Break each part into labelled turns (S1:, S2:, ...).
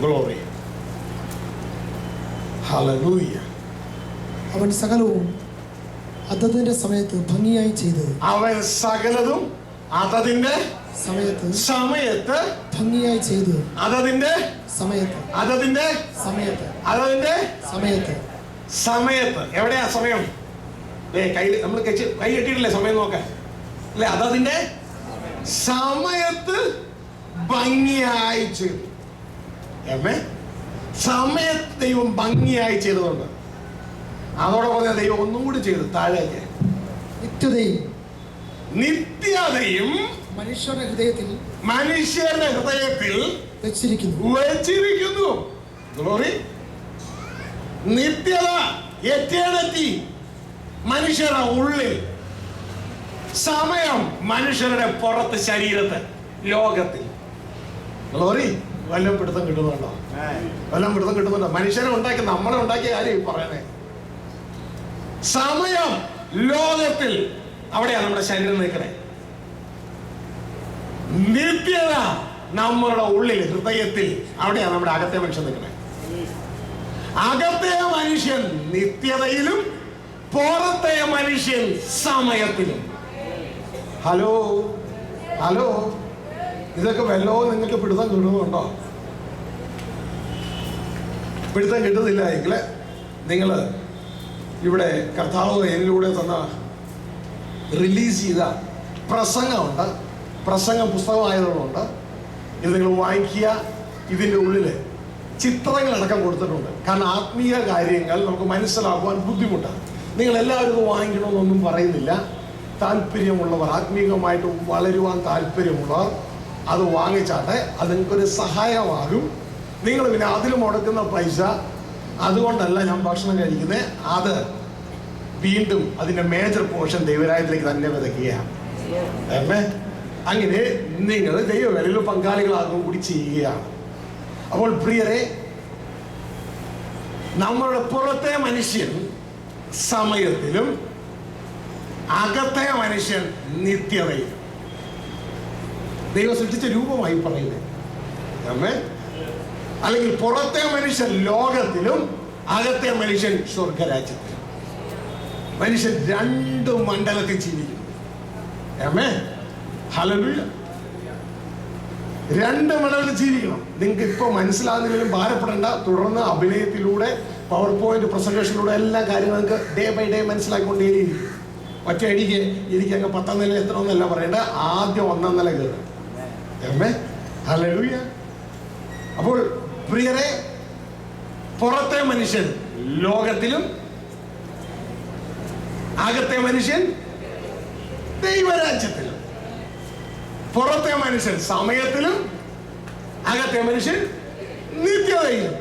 S1: Glory. Hallelujah.
S2: അവൻ സകലവും അതതിന്റെ സമയത്ത് ഭംഗിയായി ചെയ്ത്
S1: അവൻ സകലതും അതതിന്റെ സമയത്ത്
S2: ഭംഗിയായി ചെയ്തു.
S1: അതതിന്റെ സമയത്ത് എവിടെയാ സമയം? കൈ നമ്മൾ കൈ കെട്ടിയിട്ടില്ലേ സമയം നോക്കാൻ അല്ലെ? അതതിന്റെ സമയത്ത് ഭംഗിയായി ചെയ്തു. സമയത്ത് ദൈവം ഭംഗിയായി ചെയ്തതുകൊണ്ട് അതോടൊപ്പം ദൈവം ഒന്നും കൂടി ചെയ്തു. താഴേക്ക് നിത്യതയും
S2: മനുഷ്യരുടെ ഹൃദയത്തിൽ
S1: വെച്ചിരിക്കുന്നു. ഗ്ലോറി. നിത്യത, എറ്റേണിറ്റി മനുഷ്യരുടെ ഉള്ളിൽ, സമയം മനുഷ്യരുടെ പുറത്ത്, ശരീരത്ത്, ലോകത്തിൽ. ഗ്ലോറി. വല്ലതും പിടുത്തം കിട്ടുന്നുണ്ടോ? വല്ലതും പിടുത്തം കിട്ടുന്നുണ്ടോ? മനുഷ്യനെ ഉണ്ടാക്കി, നമ്മളെ ഉണ്ടാക്കിയ കാര്യം പറയണേ. സമയം ലോകത്തിൽ, അവിടെയാണ് നമ്മുടെ ശരീരം നിൽക്കണേ. നിത്യത നമ്മളുടെ ഉള്ളിൽ, ഹൃദയത്തിൽ, അവിടെയാണ് നമ്മുടെ അകത്തെ മനുഷ്യൻ നിൽക്കണേ. അകത്തെ മനുഷ്യൻ നിത്യതയിലും പുറത്തെ മനുഷ്യൻ സമയത്തിലും. ഹലോ ഹലോ, ഇതൊക്കെ വല്ലോ നിങ്ങൾക്ക് പിടുത്തം കിട്ടുന്നുണ്ടോ? പിടുത്തം കിട്ടുന്നില്ല എങ്കിൽ നിങ്ങൾ ഇവിടെ കർത്താവ് എന്നിലൂടെ തന്ന റിലീസ് ചെയ്ത പ്രസംഗമുണ്ട്, പ്രസംഗ പുസ്തകമായതുകൊണ്ട് ഇത് നിങ്ങൾ വായിക്കുക. ഇതിൻ്റെ ഉള്ളിൽ ചിത്രങ്ങളടക്കം കൊടുത്തിട്ടുണ്ട്. കാരണം ആത്മീയ കാര്യങ്ങൾ നമുക്ക് മനസ്സിലാക്കുവാൻ ബുദ്ധിമുട്ടാണ്. നിങ്ങളെല്ലാവരും ഇത് വാങ്ങിക്കണമെന്നൊന്നും പറയുന്നില്ല. താല്പര്യമുള്ളവർ, ആത്മീയമായിട്ട് വളരുവാൻ താല്പര്യമുള്ളവർ അത് വാങ്ങിച്ചാട്ടെ. അത് നിങ്ങൾക്കൊരു സഹായമാകും. നിങ്ങൾ പിന്നെ അതിൽ മുടക്കുന്ന പൈസ, അതുകൊണ്ടല്ല ഞാൻ ഭക്ഷണം കഴിക്കുന്നത്, അത് വീണ്ടും അതിൻ്റെ മേജർ പോർഷൻ ദൈവരാജ്യത്തിലേക്ക് തന്നെ വിതയ്ക്കുകയാണ്. അങ്ങനെ നിങ്ങൾ ദൈവവേലയിൽ പങ്കാളികളാകും കൂടി ചെയ്യുകയാണ്. അപ്പോൾ പ്രിയരെ, നമ്മളുടെ പുറത്തെ മനുഷ്യൻ സമയത്തിലും അകത്തെ മനുഷ്യൻ നിത്യതയിലും. ദൈവം സൃഷ്ടിച്ച രൂപമായി പറയുന്നത്. അല്ലെങ്കിൽ പുറത്തെ മനുഷ്യൻ ലോകത്തിലും അകത്തെ മനുഷ്യൻ സ്വർഗരാജ്യത്തിലും. മനുഷ്യൻ രണ്ട് മണ്ഡലത്തിൽ ജീവിക്കുന്നു. ഹല്ലേലൂയ. രണ്ട് മണ്ഡലത്തിൽ ജീവിക്കണം. നിങ്ങൾക്ക് ഇപ്പൊ മനസ്സിലാകുന്നതിലും ഭാരപ്പെടേണ്ട. തുടർന്ന് അഭിനയത്തിലൂടെ, പവർ പോയിന്റ് പ്രസന്റേഷനിലൂടെ എല്ലാ കാര്യങ്ങളും നിങ്ങൾക്ക് ഡേ ബൈ ഡേ മനസ്സിലാക്കിക്കൊണ്ടേയിരിക്കും. ഒറ്റ അടിക്ക് എനിക്ക് അങ്ങ് 10ാം നില എത്തണമെന്നല്ല പറയേണ്ട, ആദ്യം 1ാം നില കയറും. ഹല്ലേലൂയ. അപ്പോൾ പ്രിയരെ, പുറത്തെ മനുഷ്യൻ ലോകത്തിലും അകത്തെ മനുഷ്യൻ ദൈവരാജ്യത്തിലും. പുറത്തെ മനുഷ്യൻ സമയത്തിലും അകത്തെ മനുഷ്യൻ നിത്യതയിലും.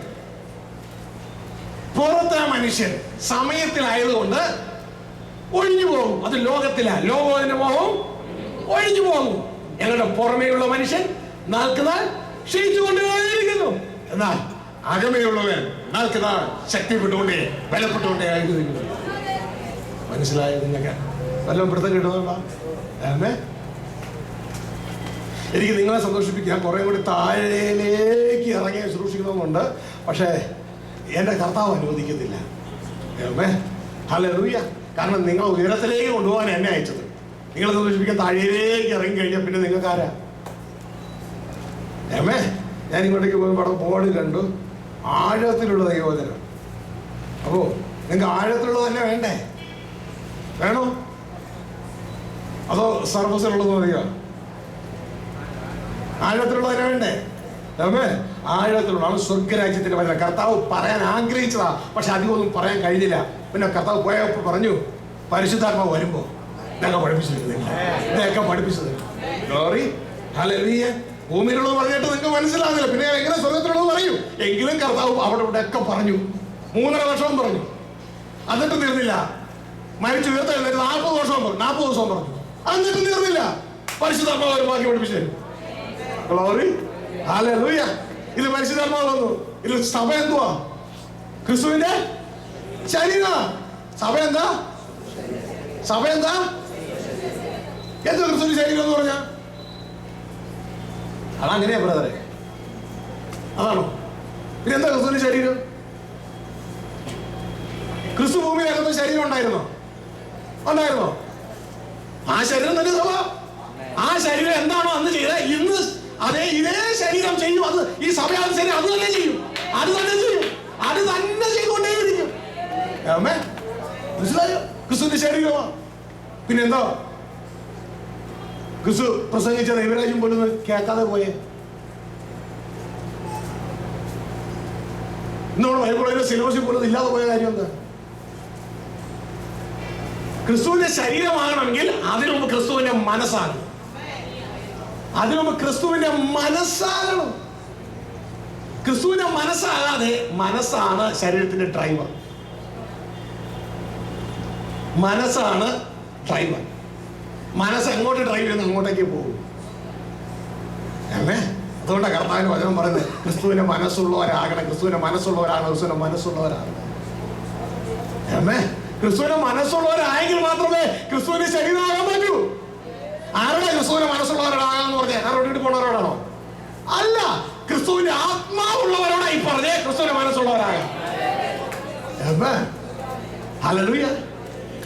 S1: പുറത്തെ മനുഷ്യൻ സമയത്തിലായതുകൊണ്ട് ഒഴിഞ്ഞു പോകും. അത് ലോകത്തിലാണ്. ലോകത്തിന്റെ മോഹവും ഒഴിഞ്ഞു പോകും. ഞങ്ങളുടെ പുറമേയുള്ള മനുഷ്യൻ നാൾക്കുനാൾ ക്ഷയിച്ചുകൊണ്ടേയിരിക്കുന്നു. എന്നാൽ അകമേയുള്ളവൻ നാൾക്കുനാൾ ശക്തിപ്പെട്ടുകൊണ്ടേ, ബലപ്പെട്ടുകൊണ്ടേ ആയിരിക്കുന്നു. മനസ്സിലായത് നിങ്ങൾക്ക്? വല്ലതും പിടുത്തം കിട്ടുന്നുണ്ടോ? എനിക്ക് നിങ്ങളെ സന്തോഷിപ്പിക്കാൻ കുറേ കൂടി താഴേലേക്ക് ഇറങ്ങി ശുശ്രൂഷിക്കണമെന്നുണ്ട്. പക്ഷേ എൻ്റെ കർത്താവ് അനുവദിക്കുന്നില്ല. ഹല്ലേലൂയ. കാരണം നിങ്ങൾ ഉയരത്തിലേക്ക് കൊണ്ടുപോകാൻ എന്നെ അയച്ചത്. നിങ്ങളെ സന്തോഷിപ്പിക്കാൻ താഴേക്ക് ഇറങ്ങി കഴിഞ്ഞാൽ പിന്നെ നിങ്ങൾക്ക് ആരാ? ഞാൻ ഇങ്ങോട്ടേക്ക് പോകുമ്പോൾ ബോർഡ് കണ്ടു, ആഴത്തിലുള്ള ദൈവവചനം. അപ്പോൾ നിങ്ങൾക്ക് ആഴത്തിലുള്ളത് തന്നെ വേണ്ടേ? വേണോ? അതോ സർവസിലുള്ളത് മതിയോ? ആഴത്തിലുള്ളത് തന്നെ വേണ്ടേ? ആഴത്തിലുള്ളതാണ് സ്വർഗരാജ്യത്തിന്റെ വചനം. കർത്താവ് പറയാൻ ആഗ്രഹിച്ചതാ, പക്ഷെ അധികമൊന്നും പറയാൻ കഴിഞ്ഞില്ല. പിന്നെ കർത്താവ് പോയപ്പോൾ പറഞ്ഞു, പരിശുദ്ധാത്മാവ് വരുമ്പോ ഇതൊക്കെ പഠിപ്പിച്ചത്. ഗ്ലോറി. ഹല്ലേലൂയ. ഭൂമിയിലുള്ളത് പറഞ്ഞിട്ട് നിങ്ങൾക്ക് മനസ്സിലാകുന്നില്ല, പിന്നെ എങ്ങനെ സ്വർഗത്തിലുള്ളത് പറയൂ? എങ്കിലും കർത്താവ് അവിടെ ഇവിടെ ഒക്കെ പറഞ്ഞു. 3.5 വർഷവും പറഞ്ഞു. എന്നിട്ട് തീർന്നില്ല. മരിച്ചു ഉയർത്തെഴുന്നേറ്റ് 40 വർഷവും പറഞ്ഞു, 40 ദിവസവും പറഞ്ഞു. എന്നിട്ട് തീർന്നില്ല. പരിശുദ്ധാത്മാവ് ഒരു ബാക്കി പഠിപ്പിച്ചു തരും. ഗ്ലോറി. ഹല്ലേലൂയ. ഇത് പരിശുദ്ധാത്മാവ് വന്നു. ഇത് സഭ എന്തുവാ? ക്രിസ്തുവിന്റെ ശരീരം. സഭ എന്താ? സഭ എന്താ? എന്താ ക്രിസ്തുവിന്റെ ശരീരം എന്ന് പറഞ്ഞാ? അതങ്ങനെയാ ബ്രദറെ? അതാണോ? പിന്നെ എന്താ ക്രിസ്തുവിന്റെ ശരീരം? ക്രിസ്തു ഭൂമിയിലകത്ത് ശരീരം ഉണ്ടായിരുന്നോ? ആ ശരീരം തന്നെ സഭ. ആ ശരീരം എന്താണോ അന്ന് ചെയ്ത ഇന്ന് ഇതേ ശരീരം ചെയ്യും. അത് ഈ സഭയാകുന്ന ശരീരം അത് തന്നെ ചെയ്യും. അത് തന്നെ ചെയ്തുകൊണ്ടേയിരിക്കും. മനസ്സിലായോ? ക്രിസ്തുവിന്റെ ശരീരമാ. പിന്നെന്താ ക്രിസ്തു പ്രസംഗിച്ച ദൈവരാജ്യം പോലും കേൾക്കാതെ പോയേ? ഇന്നോട് ബൈബിളിലെ സിലബസിൽ പോലും ഇല്ലാതെ പോയ കാര്യം എന്താ? ക്രിസ്തുവിന്റെ ശരീരമാകണമെങ്കിൽ അതിനു മുമ്പ് ക്രിസ്തുവിന്റെ മനസ്സാകണം. ക്രിസ്തുവിന്റെ മനസ്സാകാതെ, മനസ്സാണ് ശരീരത്തിന്റെ ഡ്രൈവർ. മനസ്സ് എങ്ങോട്ട് ഡ്രൈവ് ചെയ്യുന്നു അങ്ങോട്ടേക്ക് പോകും. അതുകൊണ്ടാണ് കർത്താവിന്റെ വചനം പറയുന്നത് ക്രിസ്തുവിന്റെ മനസ്സുള്ളവരാകണം. ക്രിസ്തുവിന്റെ മനസ്സുള്ളവരായെങ്കിൽ മാത്രമേ ക്രിസ്തുവിന്റെ ശരീരമാകാൻ പറ്റൂ. ആരുടെ ക്രിസ്തുവിന്റെ മനസ്സുള്ളവരോടാകാന്ന് പറഞ്ഞേ? ആരോട് പോണവരോടാണോ? അല്ല, ക്രിസ്തുവിന്റെ ആത്മാവുള്ളവരോടായി പറഞ്ഞേ ക്രിസ്തുവിന്റെ മനസ്സുള്ളവരാകാം. ഹല്ലേലൂയ.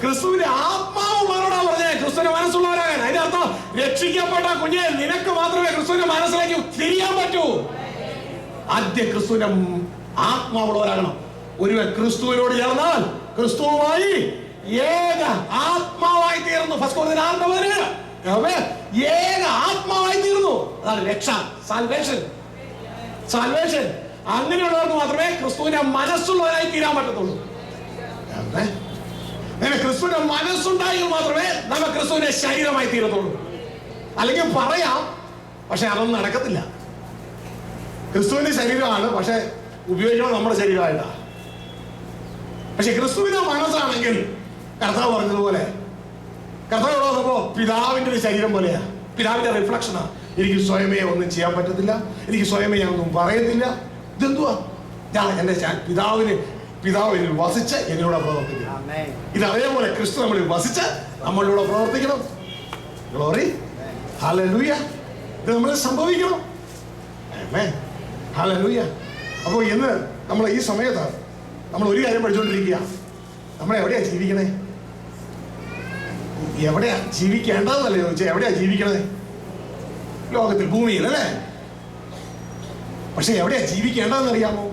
S1: ക്രിസ്തുവിന്റെ ആത്മാവുള്ളവരോടാ പറഞ്ഞേ ക്രിസ്തുവിന്റെ മനസ്സുള്ളവരാകാൻ. അതിന്റെ അർത്ഥം രക്ഷിക്കപ്പെട്ട കുഞ്ഞെ നിനക്ക് മാത്രമേ ക്രിസ്തുവിന്റെ മനസ്സിലേക്ക് തിരിയാൻ പറ്റൂ. ആദ്യം ക്രിസ്തുവിന്റെ ആത്മാവുള്ളവരാകണം. ഒരുവൻ ക്രിസ്തുവിനോട് ചേർന്നാൽ ക്രിസ്തുവുമായി ഏക ആത്മാവായി തീർന്നു. ഏക ആത്മാവായി തീർന്നു. അതാണ് രക്ഷ, സാൽവേഷൻ. അങ്ങനെയുള്ളവർക്ക് മാത്രമേ ക്രിസ്തുവിന്റെ മനസ്സുള്ളവരായി തീരാൻ പറ്റത്തുള്ളൂ. ക്രിസ്തുവിന്റെ മനസ്സുണ്ടായെങ്കിൽ മാത്രമേ നമ്മൾ ക്രിസ്തുവിന്റെ ശരീരമായി തീരത്തുള്ളൂ. അല്ലെങ്കിൽ പറയാം, പക്ഷെ അതൊന്നും നടക്കത്തില്ല. ക്രിസ്തുവിന്റെ ശരീരമാണ്, പക്ഷെ ഉപയോഗിക്കണം നമ്മുടെ ശരീരമായിട്ടാ. പക്ഷെ ക്രിസ്തുവിന്റെ മനസ്സാണെങ്കിൽ കർത്താവ് പറഞ്ഞതുപോലെ, കർത്താവ് വന്നപ്പോ പിതാവിന്റെ ഒരു ശരീരം പോലെയാ, പിതാവിന്റെ റിഫ്ലക്ഷനാ. എനിക്ക് സ്വയമേ ഒന്നും ചെയ്യാൻ പറ്റത്തില്ല, എനിക്ക് സ്വയമേ ഞാൻ ഒന്നും പറയത്തില്ല. ഇതെന്തുവാ? ഞാൻ എന്റെ പിതാവിനിൽ വസിച്ച് എന്നിലൂടെ പ്രവർത്തിക്കണം. ഇത് അതേപോലെ ക്രിസ്തു നമ്മളിൽ വസിച്ച് നമ്മളിലൂടെ പ്രവർത്തിക്കണം. Glory, hallelujah. ഇത് നമ്മൾ സംഭവിക്കണം. ഹല്ലേലൂയ. അപ്പോൾ ഇന്ന് നമ്മൾ ഈ സമയത്ത് നമ്മൾ ഒരു കാര്യം പഠിച്ചുകൊണ്ടിരിക്കുക. നമ്മൾ എവിടെയാ ജീവിക്കണേ? എവിടെയാ ജീവിക്കേണ്ടതെന്നല്ലേ ചോദിച്ചാൽ? എവിടെയാ ജീവിക്കണേ? ലോകത്തിൽ, ഭൂമിയിൽ അല്ലേ? പക്ഷെ എവിടെയാ ജീവിക്കേണ്ടതെന്ന് അറിയാമോ?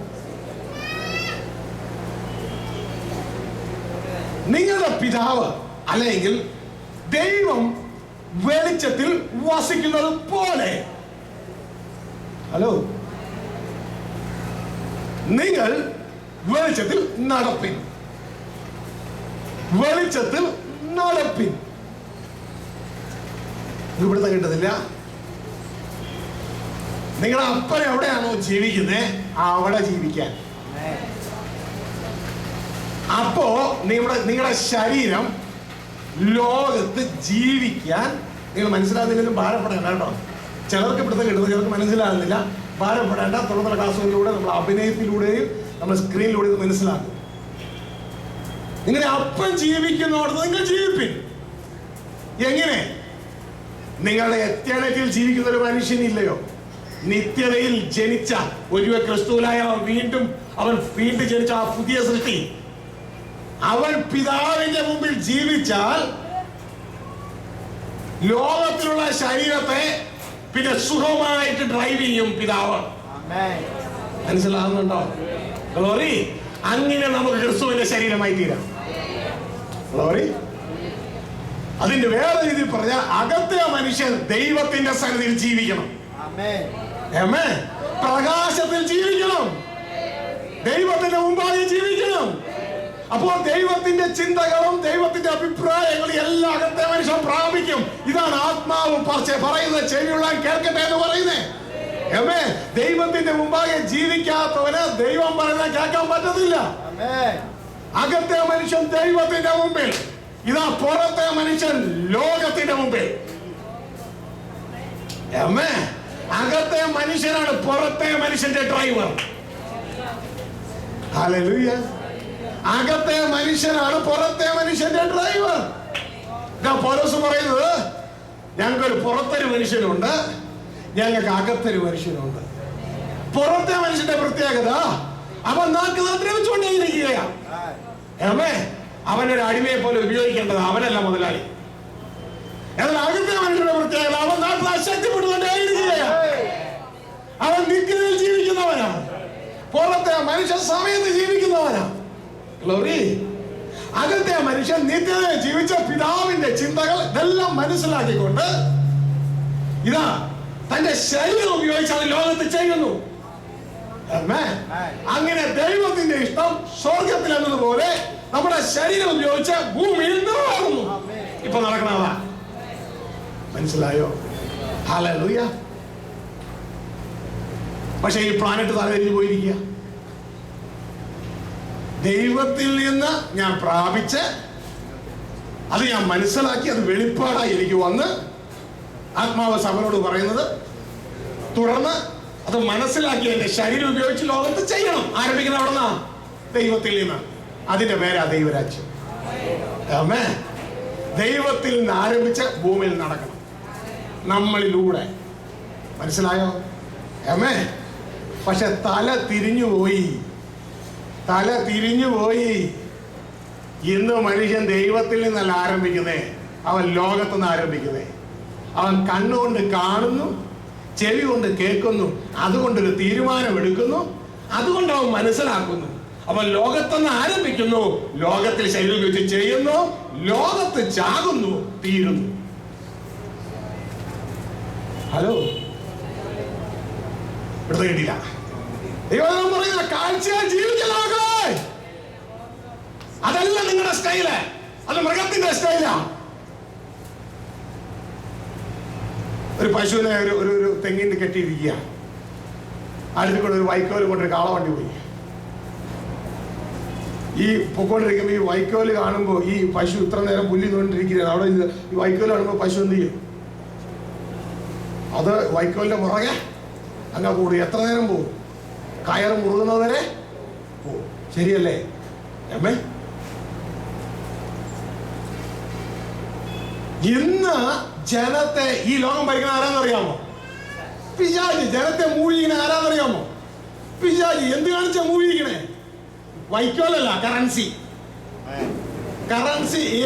S1: നിങ്ങളുടെ പിതാവ് അല്ലെങ്കിൽ ദൈവം വെളിച്ചത്തിൽ വസിക്കുന്നത് പോലെ, ഹലോ, നിങ്ങൾ വെളിച്ചത്തിൽ നടപ്പിൻ. ഇവിടുത്തെ കിട്ടുന്നില്ല. നിങ്ങളുടെ അപ്പൻ എവിടെയാണോ ജീവിക്കുന്നത് അവിടെ ജീവിക്കാൻ. അപ്പോ നിങ്ങളുടെ ശരീരം ലോകത്ത് ജീവിക്കാൻ നിങ്ങൾ മനസ്സിലാകുന്നില്ലെങ്കിലും ഭാരപ്പെടേണ്ട കേട്ടോ. ചിലർക്ക് ഇവിടുത്തെ കിട്ടുന്നത്, ചിലർക്ക് മനസ്സിലാകുന്നില്ല. ഭാരപ്പെടേണ്ട. തുടർന്നുള്ള ക്ലാസ്സുകളിലൂടെ, നമ്മൾ അഭിനയത്തിലൂടെയും നമ്മൾ സ്ക്രീനിലൂടെയും മനസ്സിലാക്കും. നിങ്ങളുടെ അപ്പൻ ജീവിക്കുന്നോടത്ത് നിങ്ങൾ ജീവിപ്പിൻ. എങ്ങനെ? നിങ്ങളുടെ എറ്റേണിറ്റിയിൽ ജീവിക്കുന്ന ഒരു മനുഷ്യനില്ലയോ? നിത്യതയിൽ ജനിച്ച ഒരു ക്രിസ്തുവിലായ അവൻ വീണ്ടും ജനിച്ച ആ പുതിയ സൃഷ്ടി, അവൻ പിതാവിന്റെ മുമ്പിൽ ജീവിച്ചാൽ ലോകത്തിലുള്ള ശരീരത്തെ പിന്നെ സുഖമായിട്ട് ഡ്രൈവ് ചെയ്യും പിതാവ്. മനസ്സിലാകുന്നുണ്ടോ? ഗ്ലോറി. അങ്ങനെ നമുക്ക് ക്രിസ്തുവിന്റെ ശരീരമായി തീരാം. ഗ്ലോറി. അതിന്റെ വേറെ രീതിയിൽ പറഞ്ഞാൽ അകത്തെ മനുഷ്യൻ ദൈവത്തിന്റെ സന്നിധിയിൽ ജീവിക്കണം. പ്രകാശത്തിൽ ജീവിക്കണം. ദൈവത്തിന്റെ മുമ്പാകെ ജീവിക്കണം. അപ്പോൾ ദൈവത്തിന്റെ ചിന്തകളും ദൈവത്തിന്റെ അഭിപ്രായങ്ങളും എല്ലാം അകത്തെ മനുഷ്യൻ പ്രാപിക്കും. ഇതാണ് ആത്മാവ് പറയുന്നത്. ചെവിയുള്ള കേൾക്കട്ടെ എന്ന് പറയുന്നേ. ദൈവത്തിന്റെ മുമ്പാകെ ജീവിക്കാത്തവന് ദൈവം പറയുന്നത് കേൾക്കാൻ പറ്റത്തില്ല. അകത്തെ മനുഷ്യൻ ദൈവത്തിന്റെ മുമ്പിൽ, ഇതാ പുറത്തെ മനുഷ്യൻ ലോകത്തിന്റെ മുമ്പിൽ. അകത്തെ മനുഷ്യനാണ് പുറത്തെ മനുഷ്യന്റെ ഡ്രൈവർ. ഹല്ലേലൂയ. അകത്തെ മനുഷ്യനാണ് പുറത്തെ മനുഷ്യന്റെ ഡ്രൈവർ. പൗലോസ് പറയുന്നത്, ഞങ്ങൾക്കൊരു പുറത്തൊരു മനുഷ്യനുണ്ട്, ഞങ്ങൾക്ക് അകത്തൊരു മനുഷ്യനുണ്ട്. പുറത്തെ മനുഷ്യന്റെ പ്രത്യേകത അവൻ നാക്ക് ദ്രവിച്ചുകൊണ്ടേയിരിക്കുകയാണ്. അവനൊരു അടിമയെ പോലെ ഉപയോഗിക്കേണ്ടത് അവനല്ല മുതലാളി. എന്നാൽ അകത്തെ മനുഷ്യന്റെ പ്രത്യേകത അവൻ നാട്ടിൽ അശക്തിപ്പെട്ടുകൊണ്ടേയിരിക്കുകയാണ്. അവൻ നിത്യതയിൽ ജീവിക്കുന്നവനാണ്. പുറത്തെ മനുഷ്യൻ സമയത്ത് ജീവിക്കുന്നവനാണ്. ഗ്ലോറി. അകത്തെ മനുഷ്യൻ നിത്യതയിൽ ജീവിച്ച പിതാവിന്റെ ചിന്തകൾ ഇതെല്ലാം മനസ്സിലാക്കിക്കൊണ്ട് ഇതാ തന്റെ ശരീരം ഉപയോഗിച്ച് അത് ലോകത്ത് ചെയ്യുന്നു. അങ്ങനെ ദൈവത്തിന്റെ ഇഷ്ടം സ്വർഗത്തിൽ എന്നതുപോലെ നമ്മുടെ ശരീരം ഉപയോഗിച്ച് ഭൂമിയിൽ നിറവേറുന്നു. ഇപ്പൊ നടക്കണതാ. മനസ്സിലായോ? ഹല്ലേലൂയ. പക്ഷെ ഈ പ്ലാനറ്റ് തലതിരിഞ്ഞു പോയിരിക്കുക. ദൈവത്തിൽ നിന്ന് ഞാൻ പ്രാപിച്ച് അത് ഞാൻ മനസ്സിലാക്കി, അത് വെളിപ്പാടായി എനിക്ക് വന്ന് ആത്മാവ് സഭയോട് പറയുന്നത്, തുടർന്ന് അത് മനസ്സിലാക്കി എന്റെ ശരീരം ഉപയോഗിച്ച് ലോകത്ത് ചെയ്യണം. ആരംഭിക്കുന്ന അവിടുന്ന് ദൈവത്തിൽ നിന്ന്. അതിന്റെ പേരാ ദൈവരാജ്യം. ആമേൻ. ദൈവത്തിൽ നിന്ന് ആരംഭിച്ച് ഭൂമിയിൽ നടക്കണം നമ്മളിലൂടെ. മനസ്സിലായോ? ആമേൻ. പക്ഷെ തല തിരിഞ്ഞുപോയി. ഇന്ന് മനുഷ്യൻ ദൈവത്തിൽ നിന്നല്ല ആരംഭിക്കുന്നേ, അവൻ ലോകത്തു നിന്ന് ആരംഭിക്കുന്നേ. അവൻ കണ്ണുകൊണ്ട് കാണുന്നു, ചെവി കൊണ്ട് കേൾക്കുന്നു, അതുകൊണ്ടൊരു തീരുമാനം എടുക്കുന്നു, അതുകൊണ്ട് അവൻ മനസ്സിലാക്കുന്നു. അവൻ ലോകത്തുനിന്ന് ആരംഭിക്കുന്നു, ലോകത്തിൽ ശരീരം വെച്ച് ചെയ്യുന്നു, ലോകത്ത് ചാകുന്നു, തീരുന്നു. ഹലോ, ഇവിടുത്തെ കിട്ടില്ല. ദൈവം പറയുന്ന കാഴ്ചയാൽ ജീവിക്കലാകെ. അതല്ല നിങ്ങളുടെ സ്റ്റൈല്, അത് മൃഗത്തിന്റെ സ്റ്റൈലാ. ഒരു പശുവിനെ ഒരു തെങ്ങിന് കെട്ടിയിരിക്കുക. അടുത്ത് കൂടെ ഒരു വൈക്കോല് കൊണ്ടൊരു കാളവണ്ടി പോയി. ഈ പൊക്കോണ്ടിരിക്കുമ്പോ ഈ വൈക്കോല് കാണുമ്പോ ഈ പശു ഇത്ര നേരം പുല്ലി കൊണ്ടിരിക്കുകയാണ്. അവിടെ ഈ വൈക്കോല് കാണുമ്പോ പശു എന്ത് ചെയ്യും? അത് വൈക്കോലിന്റെ പുറകെ അങ്ങ് കൂടും. എത്ര നേരം പോകും? കയർ മുറുകുന്നത് വരെ പോകും. ശരിയല്ലേ? അമ്മേ, ഇന്ന് ജനത്തെ ഈ ലോകം ഭരിക്കുന്ന ആരാന്നറിയാമോ? പിശാചി. ജനത്തെ മൂഴിക്കണേ ആരാന്നറിയാമോ? പിശാചി. എന്ത് കാണിച്ച മൂഴിക്കണേ? വൈക്കോലല്ല, കറൻസി.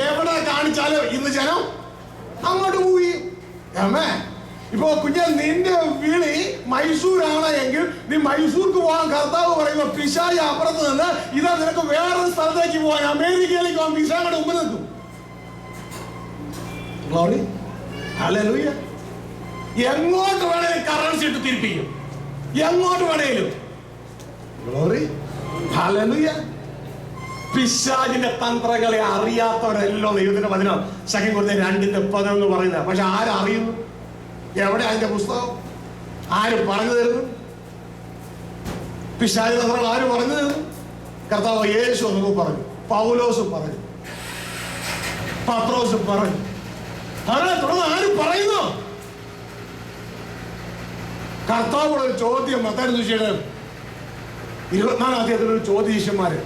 S1: എവിടെ കാണിച്ചാലും ഇന്ന് ജനം അങ്ങോട്ട് മൂഴി. അമ്മേ, ഇപ്പൊ കുഞ്ഞൻ നിന്റെ വിളി മൈസൂരാണ് എങ്കിൽ നീ മൈസൂർക്ക് പോകാൻ കർത്താവ് പറയുമ്പോ പിശാചി അപ്പുറത്ത് നിന്ന് ഇതാ നിനക്ക് വേറൊരു സ്ഥലത്തേക്ക് പോകാൻ, അമേരിക്കയിലേക്ക് പോകാൻ പിശാചിയുടെ മുമ്പിൽ നിൽക്കും. ഗ്ലോറി. ഹല്ലേലൂയ. എങ്ങോട്ട് വേണേലും കറൻസി ഇട്ട് തിരിപ്പിക്കും, എങ്ങോട്ട് വേണേലും. ഗ്ലോറി. ഹല്ലേലൂയ. പിശാചിന്റെ തന്ത്രങ്ങളെ അറിയാത്തവരെല്ലോ ദൈവത്തിന്റെ വചനം 2 കൊരിന്ത്യർ 2:11 പറയുന്നത്. പക്ഷെ ആരറിയുന്നു? എവിടെ അതിന്റെ പുസ്തകം? ആര് പറഞ്ഞു തരുന്നു? പിശാചി തന്ത്രങ്ങൾ ആര് പറഞ്ഞു തരുന്നു? കർത്താവ് യേശു നമുക്ക് പറഞ്ഞു, പൗലോസ് പറഞ്ഞു, പത്രോസ് പറഞ്ഞു. തുടർന്ന് ആര് പറയുന്നു? കർത്താവോട് ഒരു ചോദ്യം. മത്തായി സുവിശേഷം 24-ാം അധ്യായത്തിൽ ഒരു ചോദ്യ ശിഷ്യന്മാര്,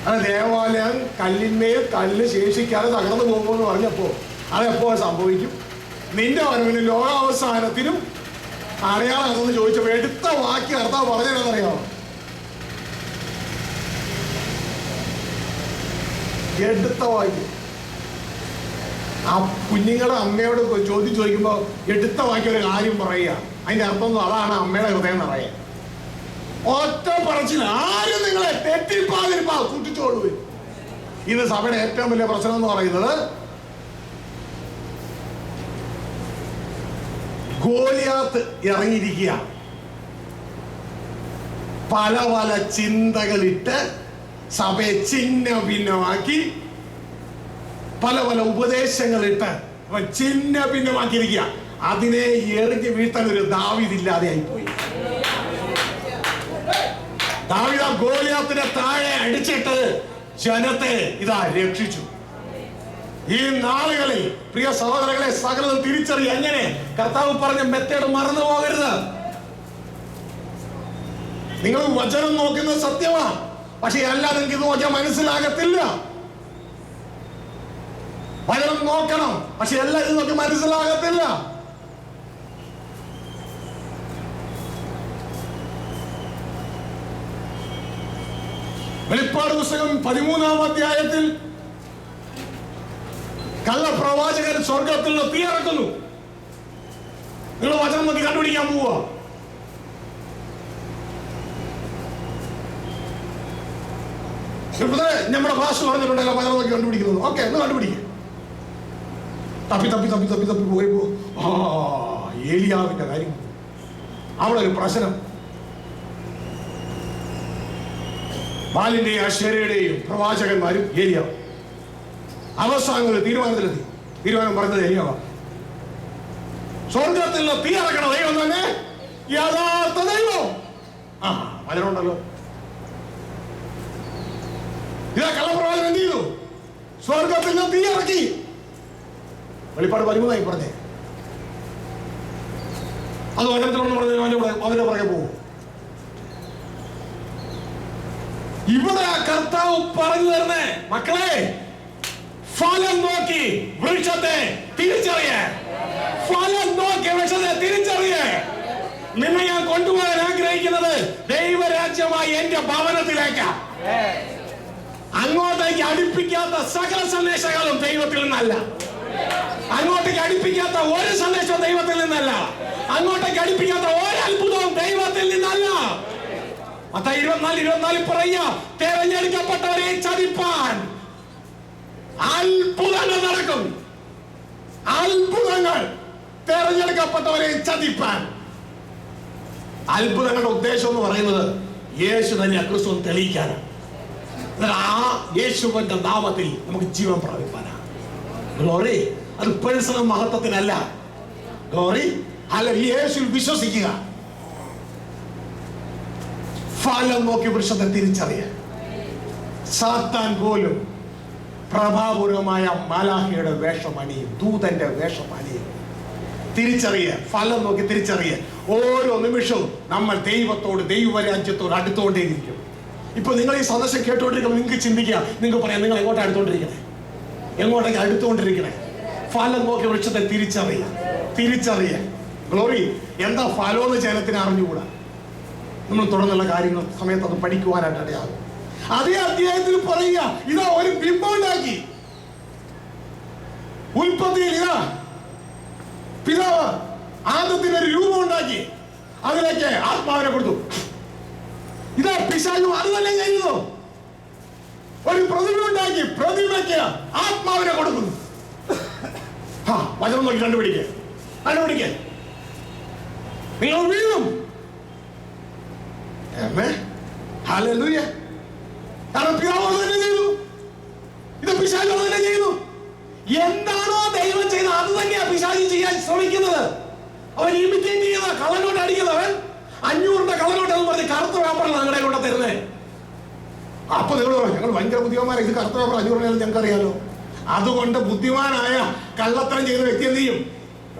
S1: അത് ദേവാലയം കല്ലിന്മേൽ കല്ല് ശേഷിക്കാതെ തകർന്നു പോകുമെന്ന് പറഞ്ഞപ്പോ അതെപ്പോ സംഭവിക്കും? നിന്റെ വരവിനും ലോകാവസാനത്തിനും അടയാളം അതെന്ന് ചോദിച്ചപ്പോ എടുത്ത വാക്യ കർത്താവ് പറഞ്ഞതെന്നറിയാമോ? എടുത്ത വാക്യം. ആ കുഞ്ഞുങ്ങളുടെ അമ്മയോട് ചോദിക്കുമ്പോ എടുത്ത വാക്യം ഒരു കാര്യം പറയുക. അതിന്റെ അർത്ഥം അതാണ് അമ്മയുടെ ഹൃദയം നിറയെ. ഒറ്റ പറച്ചിൽ. ആരും നിങ്ങളെ തെറ്റിപ്പാതിരിപ്പാ സൂക്ഷിച്ചോളൂ. ഇന്ന് സഭയുടെ ഏറ്റവും വലിയ പ്രശ്നം എന്ന് പറയുന്നത് ഗോലിയാത്ത് ഇറങ്ങിയിരിക്കുക. പല പല ചിന്തകളിട്ട് സഭയെ ചിഹ്ന ഭിന്നമാക്കി, പല പല ഉപദേശങ്ങളിട്ട് ചിഹ്ന ഭിന്നമാക്കിയിരിക്കുക. അതിനെ എറിഞ്ഞ് വീഴ്ത്താൻ ഒരു ദാവീദില്ലാതെ ആയിപ്പോയി. ദാവീദ് ഗോലിയാത്തിനെ താഴെ അടിച്ചിട്ട് ജനത്തെ ഇതാ രക്ഷിച്ചു. ഈ നാളുകളിൽ പ്രിയ സഹോദരങ്ങളെ സകലതും തിരിച്ചറിയ. എങ്ങനെ? കർത്താവ് പറഞ്ഞ മെത്തേഡ് മറന്നു പോകരുത്. നിങ്ങൾ വചനം നോക്കുന്നത് സത്യമാണ്, പക്ഷെ അല്ലാതെ എനിക്ക് നോക്കിയാൽ മനസ്സിലാകത്തില്ല. വചനം നോക്കണം, പക്ഷെ എല്ലാം ഇത് നോക്കി മനസ്സിലാകത്തില്ല. വെളിപ്പാട് പുസ്തകം 13-ാം അധ്യായത്തിൽ കള്ളപ്രവാചകൻ സ്വർഗത്തിൽ നിന്ന് തീ ഇറക്കുന്നു. നിങ്ങൾ വചനം നോക്കി കണ്ടുപിടിക്കാൻ പോവുക. നമ്മുടെ ഭാഷ പറഞ്ഞിട്ടുണ്ടല്ലോ വചനം നോക്കി കണ്ടുപിടിക്കുന്നത്. ഓക്കെ, ഒന്ന് കണ്ടുപിടിക്കുക. തപ്പി തപ്പി തപ്പി തപ്പി തപ്പി പോയപ്പോ ഏലിയാവിന്റെ കാര്യം. അവിടെ ഒരു പ്രശ്നം. ബാലിന്റെയും അശ്വരയുടെയും പ്രവാചകന്മാരും ഏലിയാവ് അവസാനം തീരുമാനത്തിലെത്തി. തീരുമാനം പറഞ്ഞത് ഏലിയാവ. സ്വർഗത്തിൽ നിന്ന് തീ ഇറക്കണ ദൈവം തന്നെ യഥാർത്ഥ ദൈവം. വചനമുണ്ടല്ലോ. ഇതാ കള്ളപ്രവാചകൻ എന്ത് ചെയ്തു? സ്വർഗത്തിൽ നിന്ന് തീ ഇറക്കി. വെളിപ്പാട് 13 പറഞ്ഞേ. അത് വചനത്തിലൊന്നും പറഞ്ഞ അവന്റെ പുറകെ പോകും. ഇവിടെ കർത്താവ് പറഞ്ഞു തരുന്നേ, മക്കളെ, ഫലം നോക്കി വൃക്ഷത്തെ തിരിച്ചറിയ. ഫലം നോക്കി വൃക്ഷത്തെ തിരിച്ചറിയ. നിന്നെ ഞാൻ കൊണ്ടുപോകാൻ ആഗ്രഹിക്കുന്നത് ദൈവരാജ്യമായി എന്റെ ഭവനത്തിലേക്ക്. അങ്ങോട്ടേക്ക് അടുപ്പിക്കാത്ത സകല സന്ദേശങ്ങളും ദൈവത്തിൽ നിന്നല്ല. അങ്ങോട്ടേക്ക് അടുപ്പിക്കാത്ത ഒരു സന്ദേശവും ദൈവത്തിൽ നിന്നല്ല. അങ്ങോട്ടേക്ക് അടുപ്പിക്കാത്ത ഒരു അത്ഭുതവും ദൈവത്തിൽ നിന്നല്ല. മത്തായി 24:24 പറയുക, തെരഞ്ഞെടുക്കപ്പെട്ടവരെ ചതിപ്പാൻ അത്ഭുതങ്ങൾ നടക്കും. അത്ഭുതങ്ങൾ തെരഞ്ഞെടുക്കപ്പെട്ടവരെ ചതിപ്പാൻ. അത്ഭുതങ്ങളുടെ ഉദ്ദേശം എന്ന് പറയുന്നത് യേശു തന്നെ ക്രിസ്തു തെളിയിക്കാനാണ്. ആ യേശുവിന്റെ നാമത്തിൽ നമുക്ക് ജീവൻ പ്രാപിപ്പാനാണ്. ഗ്ലോറി. അത് പേഴ്സണൽ മഹത്വത്തിനല്ല. ഗ്ലോറി. അല്ല, യേശുവിൽ വിശ്വസിക്കുക. ഫലം നോക്കി വൃക്ഷത്തെ തിരിച്ചറിയ. സാത്താൻ പോലും പ്രഭാപൂർവമായ മാലാഖയുടെ വേഷം അണിയും, ദൂതന്റെ വേഷം അണിയും. തിരിച്ചറിയ. ഫലം നോക്കി തിരിച്ചറിയ. ഓരോ നിമിഷവും നമ്മൾ ദൈവത്തോട്, ദൈവരാജ്യത്തോട് അടുത്തുകൊണ്ടേയിരിക്കും. ഇപ്പൊ നിങ്ങൾ ഈ സന്ദേശം കേട്ടുകൊണ്ടിരിക്കുമ്പോൾ നിങ്ങൾക്ക് ചിന്തിക്കുക, നിങ്ങൾക്ക് പറയാം, നിങ്ങൾ എങ്ങോട്ടാണ് അടുത്തോണ്ടിരിക്കണേ? എങ്ങോട്ടേക്ക് അടുത്തുകൊണ്ടിരിക്കണേ? ഫലം നോക്കി വൃക്ഷത്തെ തിരിച്ചറിയ. തിരിച്ചറിയ. ഗ്ലോറി. എന്താ ഫലമെന്ന് ജനത്തിന് അറിഞ്ഞുകൂടാ. നമ്മൾ തുടർന്നുള്ള കാര്യങ്ങൾ സമയത്ത് അത് പഠിക്കുവാനായിട്ട് ഇടയാകും. അതേ അധ്യായത്തിൽ പറയുക, ഇതാ ഒരു ബിംബം ഉണ്ടാക്കി. ഉൽപ്പത്തിയിൽ ഇതാ പിതാവ് ആദത്തിന് ഒരു രൂപം ഉണ്ടാക്കി, അതിലേക്ക് ആത്മാവിനെ കൊടുത്തു. ഇതാ പിശാചും അത് തന്നെ ചെയ്യുന്നു. ഒരു പ്രതിമ ഉണ്ടാക്കി, പ്രതിമയ്ക്ക് ആത്മാവിനെ കൊടുക്കുന്നു. വചനം നോക്കി കണ്ടുപിടിക്കേ. നിങ്ങൾ വീഴും. ഹല്ലേലൂയ. കാരണം പിതാവ് തന്നെ ചെയ്തു, ഇത് പിശാച് തന്നെ ചെയ്യുന്നു. എന്താണോ ദൈവം ചെയ്യുന്നത് അത് തന്നെയാണ് പിശാച് ചെയ്യാൻ ശ്രമിക്കുന്നത്. അവൻ ഇമിറ്റേറ്റ് ചെയ്യുന്ന, കള്ളനോട്ട് അടിക്കുന്നവൻ 500 കള്ളനോട്ട് എന്ന് പറഞ്ഞ് കറുത്ത പേപ്പറിലാണ് നിങ്ങളെ കൊണ്ട് തരുന്നേ. അപ്പൊ നിങ്ങൾ ഞങ്ങൾ ഭയങ്കര ബുദ്ധിമാന്മാരെ, ഇത് കറുത്ത പേപ്പർ 500 ഞങ്ങൾക്ക് അറിയാലോ. അതുകൊണ്ട് ബുദ്ധിമാനായ കള്ളത്തരം ചെയ്യുന്ന വ്യക്തി എന്ത് ചെയ്യും?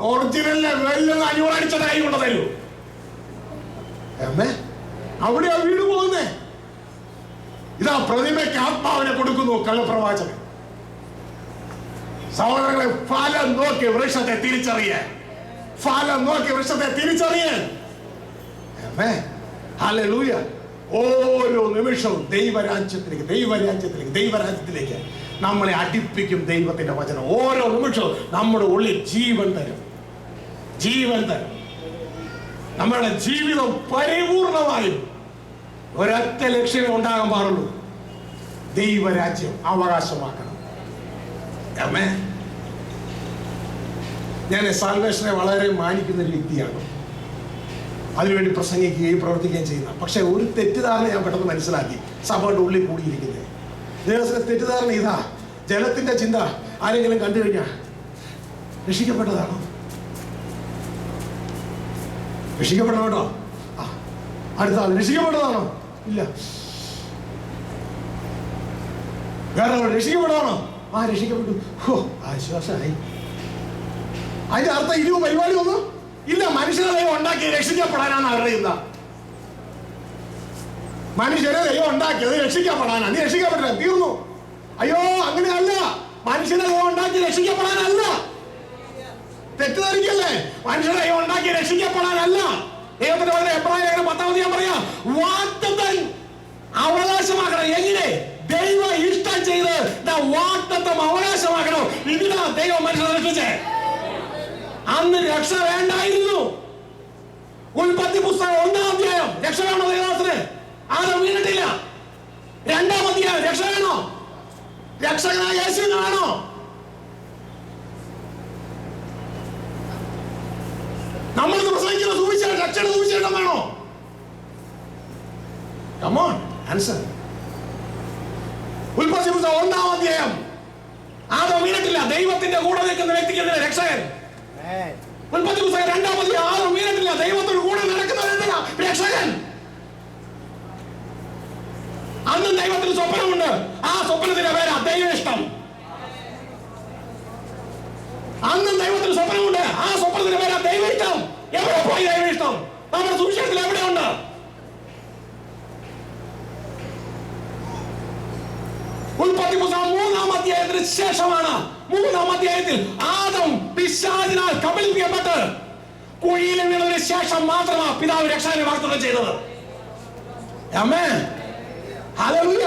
S1: ഒറിജിനലിനെ വെല്ലുന്ന 500 അടിച്ചിട്ട് കൈ കൊണ്ട് തരൂ. അവിടെയാ വീട് പോകുന്നേ. ഇതാ പ്രതിമയ്ക്ക് ആത്മാവിനെ കൊടുക്കുന്നു കള്ളപ്രവാചകൻ. സഹോദരങ്ങളെ, ഫലം നോക്കി വൃക്ഷത്തെ തിരിച്ചറിയ. ഫലം നോക്കി വൃക്ഷത്തെ തിരിച്ചറിയ. ഹല്ലേലൂയ. ഓരോ നിമിഷവും ദൈവരാജ്യത്തിലേക്ക് നമ്മളെ അടുപ്പിക്കും ദൈവത്തിന്റെ വചനം. ഓരോ നിമിഷവും നമ്മുടെ ഉള്ളിൽ ജീവൻ തരും. നമ്മുടെ ജീവിതം പരിപൂർണമായും ഒരൊറ്റ ലക്ഷ്യമേ ഉണ്ടാകാൻ പാടുള്ളൂ, ദൈവരാജ്യം അവകാശമാക്കണം. ഞാൻ സാൽവേഷനെ വളരെ മാനിക്കുന്ന ഒരു വ്യക്തിയാണ്. അതിനുവേണ്ടി പ്രസംഗിക്കുകയും പ്രവർത്തിക്കുകയും ചെയ്യുന്ന. പക്ഷെ ഒരു തെറ്റിദ്ധാരണ ഞാൻ പെട്ടെന്ന് മനസ്സിലാക്കി, സഭയുടെ ഉള്ളിൽ കൂടിയിരിക്കുന്നത്. ദേവസ്വ തെറ്റിദ്ധാരണ ഇതാ, ജനത്തിന്റെ ചിന്ത ആരെങ്കിലും കണ്ടു കഴിഞ്ഞാൽ രക്ഷിക്കപ്പെട്ടതാണോ? രക്ഷിക്കപ്പെടണം കേട്ടോ. അടുത്ത ആൾ രക്ഷിക്കപ്പെട്ടതാണോ? ഇല്ല. വേറെ രക്ഷിക്കപ്പെടാണോ? രക്ഷിക്കപ്പെട്ടു. ആശ്വാസമായി. അതിന്റെ അർത്ഥം ഇരുവ് പരിപാടി ഒന്നും ഇല്ല. മനുഷ്യരെ ദൈവം ഉണ്ടാക്കി രക്ഷിക്കപ്പെടാനാണ് അവരുടെ ചിന്ത. മനുഷ്യരെ ദൈവം ഉണ്ടാക്കിയത് രക്ഷിക്കപ്പെടാനാണ്. നീ രക്ഷിക്കപ്പെട്ടില്ല, തീർന്നു. അയ്യോ, അങ്ങനെയല്ല. മനുഷ്യരെ ദൈവം ഉണ്ടാക്കി രക്ഷിക്കപ്പെടാനല്ല. തെറ്റിദ്ധരിക്കല്ലേ? മനുഷ്യരെ ദൈവം ഉണ്ടാക്കി രക്ഷിക്കപ്പെടാനല്ല. ദൈവത്തിന്റെ വളരെ എബ്രായ ലേഖനം 10-ാം അധ്യായം പറയാ, വാഗ്ദത്തം അവകാശമാക്കണം. എങ്ങനെ? ദൈവ ഇഷ്ടം ചെയ്ത് വാഗ്ദത്തം അവകാശമാക്കണം. ഇതിനാ ദൈവം മനുഷ്യനെ രക്ഷിച്ചേ. അന്ന് രക്ഷ വേണ്ടായിരുന്നു. ഉൽപ്പത്തി പുസ്തകം 1-ാം അധ്യായം രക്ഷ വേണോ ദൈവത്തിന്? ആരും വീണിട്ടില്ല. 2-ാം അധ്യായം രക്ഷ വേണോ? രക്ഷകനായ യേശുവിനെ വേണോ? നമ്മൾ പ്രസംഗിക്കുന്ന സുവിശേഷം രക്ഷയുടെ സുവിശേഷം വേണോ? Come on, answer. ഉൽപ്പത്തി പുസ്തകം 1-ാം അധ്യായം ആദം വീണിട്ടില്ല. ദൈവത്തിന്റെ കൂടെ നിൽക്കുന്ന വ്യക്തിക്ക് രക്ഷകൻ. ഉൽപ്പത്തി പുസ്തകം 2-ാം അധ്യായം ആദം വീണിട്ടില്ല. ദൈവത്തിന്റെ കൂടെ നടക്കുന്നവരെന്തിനാ രക്ഷകൻ? അന്നും ദൈവത്തിന് സ്വപ്നമുണ്ട്. ആ സ്വപ്നത്തിന്റെ പേരാ ദൈവ ഇഷ്ടം. അന്നും ദൈവത്തിന് സ്വപ്നമുണ്ട്. ആ സ്വപ്നത്തിന്റെ പേരാ ദൈവ ഇഷ്ടം. എവിടെ പോയി ദൈവ ഇഷ്ടം? നമ്മുടെ സുവിശേഷത്തിൽ എവിടെയുണ്ട്? ഉൽപ്പത്തി പുസ്തകം 3-ാം അധ്യായത്തിന് ശേഷമാണ്. 3-ാം അധ്യായത്തിൽ ആദം പിശാചിനാൽ കബളിപ്പിക്കപ്പെട്ട് കുഴിയിൽ വീണതിന് ശേഷം മാത്രമാണ് പിതാവ് രക്ഷകനെ വാഗ്ദത്തം ചെയ്തത്. ആമേൻ, ഹല്ലേലൂയ.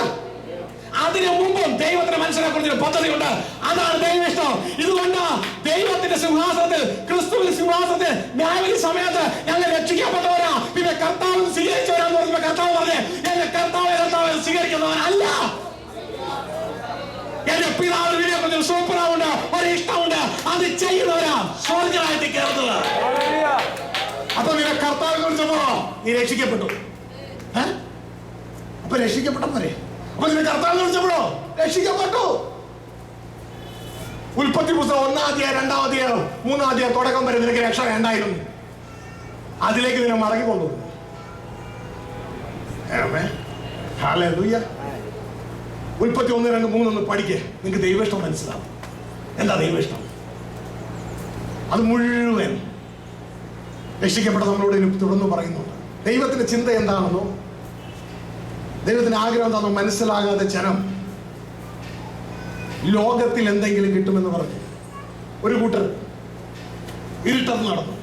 S1: അതിനു മുമ്പും ദൈവത്തിന് മനുഷ്യനെ കുറിച്ച് പദ്ധതിയുണ്ട്. അതാണ് ദൈവ ഇഷ്ടം. ഇതുകൊണ്ട് ദൈവത്തിന്റെ സിംഹാസനത്തിൽ, ക്രിസ്തുവിന്റെ സിംഹാസനത്തിൽ ന്യായവിധി സമയത്ത് ഞങ്ങൾ രക്ഷിക്കപ്പെട്ടവരാ. പിന്നെ കർത്താവ് സ്വീകരിച്ചവരാന്ന് പറഞ്ഞ കർത്താവ് പറഞ്ഞ് എന്റെ കർത്താവ് സ്വീകരിക്കുന്നവരല്ല. എന്റെ പിതാവിന് ഇതിനെക്കുറിച്ച് സൂപ്പറാവുണ്ട്, ഒരു ഇഷ്ടമുണ്ട്. അത് ചെയ്യുന്നവരാ സ്വർഗ്ഗരാജ്യത്തിൽ കയറുന്നത്. അപ്പൊ നിന്റെ കർത്താവിനെ കുറിച്ചപ്പോ നീ രക്ഷിക്കപ്പെട്ടു. അപ്പൊ രക്ഷിക്കപ്പെട്ടവരെ അപ്പൊ നിന്റെ കർത്താവിനെ കുറിച്ചപ്പോഴോ രക്ഷിക്കപ്പെട്ടു. ഉൽപ്പത്തി പുസ്തകം 1-ാം അധ്യായം 2-ാം അധ്യായം 3-ാം അധ്യായം തുടക്കം വരെ നിനക്ക് രക്ഷ വേണ്ടായിരുന്നു. അതിലേക്ക് നിന്നെ മടക്കി കൊണ്ടുവന്നു. ഹല്ലേലൂയ. ഉൽപ്പത്തി 1, 2, 3 ഒന്ന് പഠിക്കേ. നിങ്ങൾക്ക് ദൈവഇഷ്ടം മനസ്സിലാവും. എന്താ ദൈവഇഷ്ടം? അത് മുഴുവൻ രക്ഷിക്കപ്പെട്ട നമ്മളോട് തുടർന്ന് പറയുന്നുണ്ട്. ദൈവത്തിന്റെ ചിന്ത എന്താണെന്നോ ദൈവത്തിന്റെ ആഗ്രഹം എന്താണെന്നോ മനസ്സിലാകാതെ ജനം ലോകത്തിൽ എന്തെങ്കിലും കിട്ടുമെന്ന് പറഞ്ഞു ഒരു കൂട്ടർ ഇരുട്ടത്ത് നടന്നു.